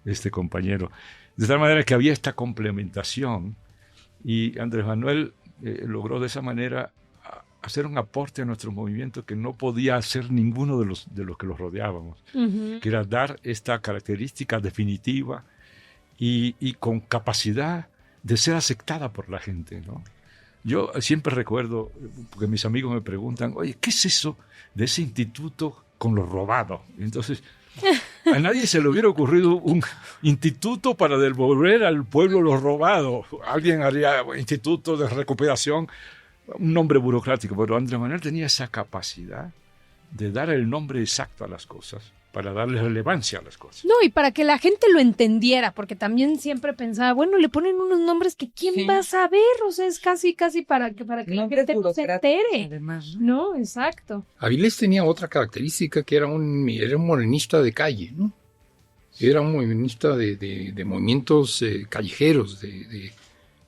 este compañero. De tal manera que había esta complementación y Andrés Manuel logró de esa manera hacer un aporte a nuestro movimiento que no podía hacer ninguno de los que los rodeábamos, uh-huh. Que era dar esta característica definitiva y con capacidad de ser aceptada por la gente, ¿no? Yo siempre recuerdo, porque mis amigos me preguntan, oye, ¿qué es eso de ese instituto con lo robado? Entonces, a nadie se le hubiera ocurrido un instituto para devolver al pueblo lo robado. Alguien haría instituto de recuperación, un nombre burocrático, pero Andrés Manuel tenía esa capacidad de dar el nombre exacto a las cosas, para darle relevancia a las cosas. No, y para que la gente lo entendiera, porque también siempre pensaba, bueno, le ponen unos nombres que ¿quién va a saber? O sea, es casi para que la gente no se entere. Además, ¿no? Exacto. Avilés tenía otra característica, que era un morenista de calle, ¿no? Era un morenista de movimientos callejeros,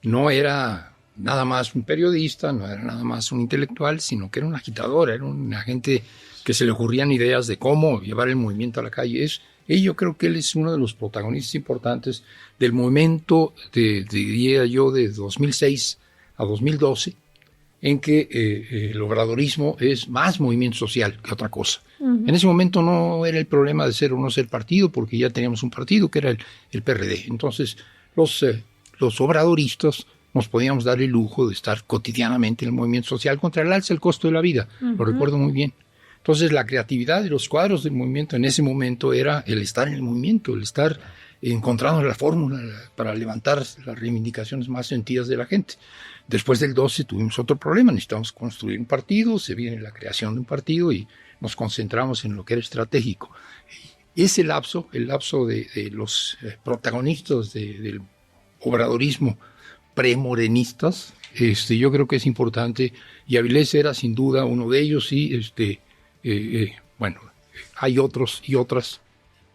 no era nada más un periodista, no era nada más un intelectual, sino que era un agitador, era una gente que se le ocurrían ideas de cómo llevar el movimiento a la calle. Y yo creo que él es uno de los protagonistas importantes del movimiento, diría yo, de 2006 a 2012, en que el obradorismo es más movimiento social que otra cosa. Uh-huh. En ese momento no era el problema de ser o no ser partido, porque ya teníamos un partido que era el PRD. Entonces los obradoristas nos podíamos dar el lujo de estar cotidianamente en el movimiento social contra el alza del costo de la vida. Lo recuerdo muy bien. Entonces la creatividad de los cuadros del movimiento en ese momento era el estar en el movimiento, el estar encontrando la fórmula para levantar las reivindicaciones más sentidas de la gente. Después del 12 tuvimos otro problema, necesitamos construir un partido, se viene la creación de un partido y nos concentramos en lo que era estratégico. Ese lapso, el lapso de los protagonistas del obradorismo premorenistas, yo creo que es importante, y Avilés era sin duda uno de ellos, y bueno, hay otros y otras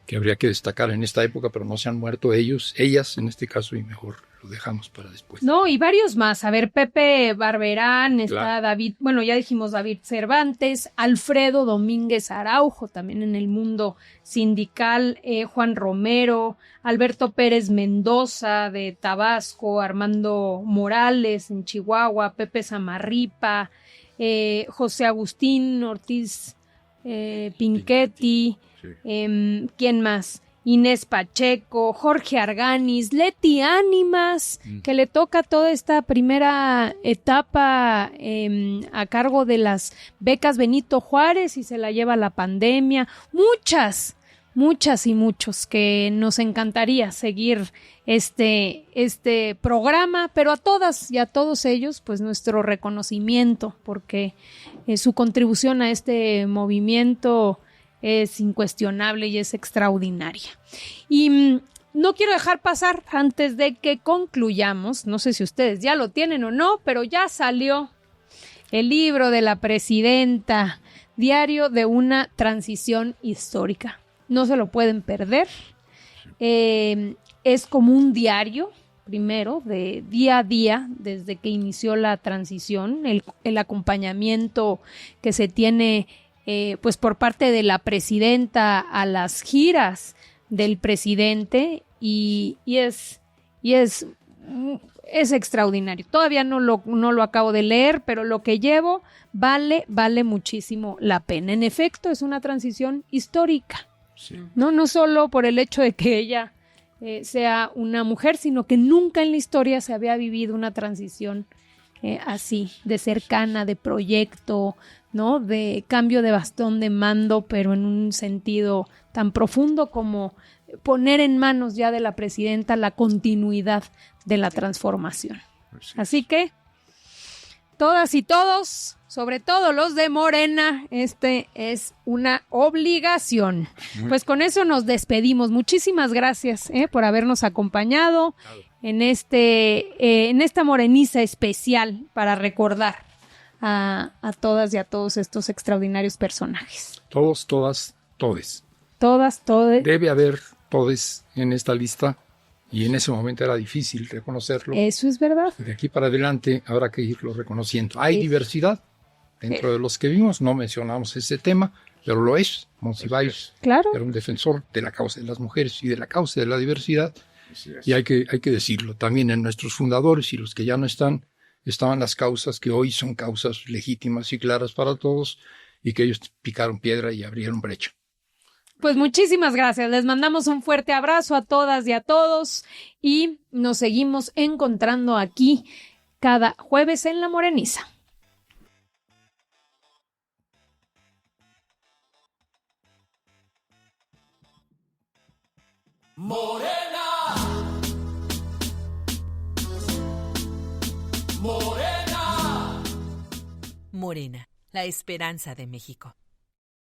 que habría que destacar en esta época, pero no se han muerto ellas en este caso, y mejor lo dejamos para después. No, y varios más. A ver, Pepe Barberán, está Claro. David, bueno, ya dijimos David Cervantes, Alfredo Domínguez Araujo, también en el mundo sindical, Juan Romero, Alberto Pérez Mendoza de Tabasco, Armando Morales en Chihuahua, Pepe Zamarripa, José Agustín Ortiz Pinchetti, ¿quién más? Inés Pacheco, Jorge Arganis, Leti Ánimas, que le toca toda esta primera etapa a cargo de las becas Benito Juárez y se la lleva la pandemia. Muchas y muchos que nos encantaría seguir este programa, pero a todas y a todos ellos, pues nuestro reconocimiento, porque su contribución a este movimiento es incuestionable y es extraordinaria. Y no quiero dejar pasar, antes de que concluyamos, no sé si ustedes ya lo tienen o no, pero ya salió el libro de la presidenta, Diario de una transición histórica. No se lo pueden perder. Es como un diario, primero, de día a día, desde que inició la transición, el acompañamiento que se tiene pues por parte de la presidenta a las giras del presidente y es extraordinario. Todavía no lo acabo de leer, pero lo que llevo vale muchísimo la pena. En efecto, es una transición histórica. Sí. No solo por el hecho de que ella sea una mujer, sino que nunca en la historia se había vivido una transición así, de cercana, de proyecto, ¿no? De cambio de bastón de mando, pero en un sentido tan profundo como poner en manos ya de la presidenta la continuidad de la transformación. Así que, todas y todos, sobre todo los de Morena, es una obligación. Pues con eso nos despedimos. Muchísimas gracias por habernos acompañado en esta moreniza especial para recordar a todas y a todos estos extraordinarios personajes. Todos, todas, todes. Todas, todes. Debe haber todes en esta lista y en ese momento era difícil reconocerlo. Eso es verdad. De aquí para adelante habrá que irlo reconociendo. Hay diversidad dentro de los que vimos, no mencionamos ese tema, pero lo es. Monsiváis claro. Era un defensor de la causa de las mujeres y de la causa de la diversidad. Y hay que decirlo. También en nuestros fundadores y los que ya no están, estaban las causas que hoy son causas legítimas y claras para todos y que ellos picaron piedra y abrieron brecha. Pues muchísimas gracias. Les mandamos un fuerte abrazo a todas y a todos y nos seguimos encontrando aquí cada jueves en La Moreniza. Morena, Morena, Morena, la esperanza de México.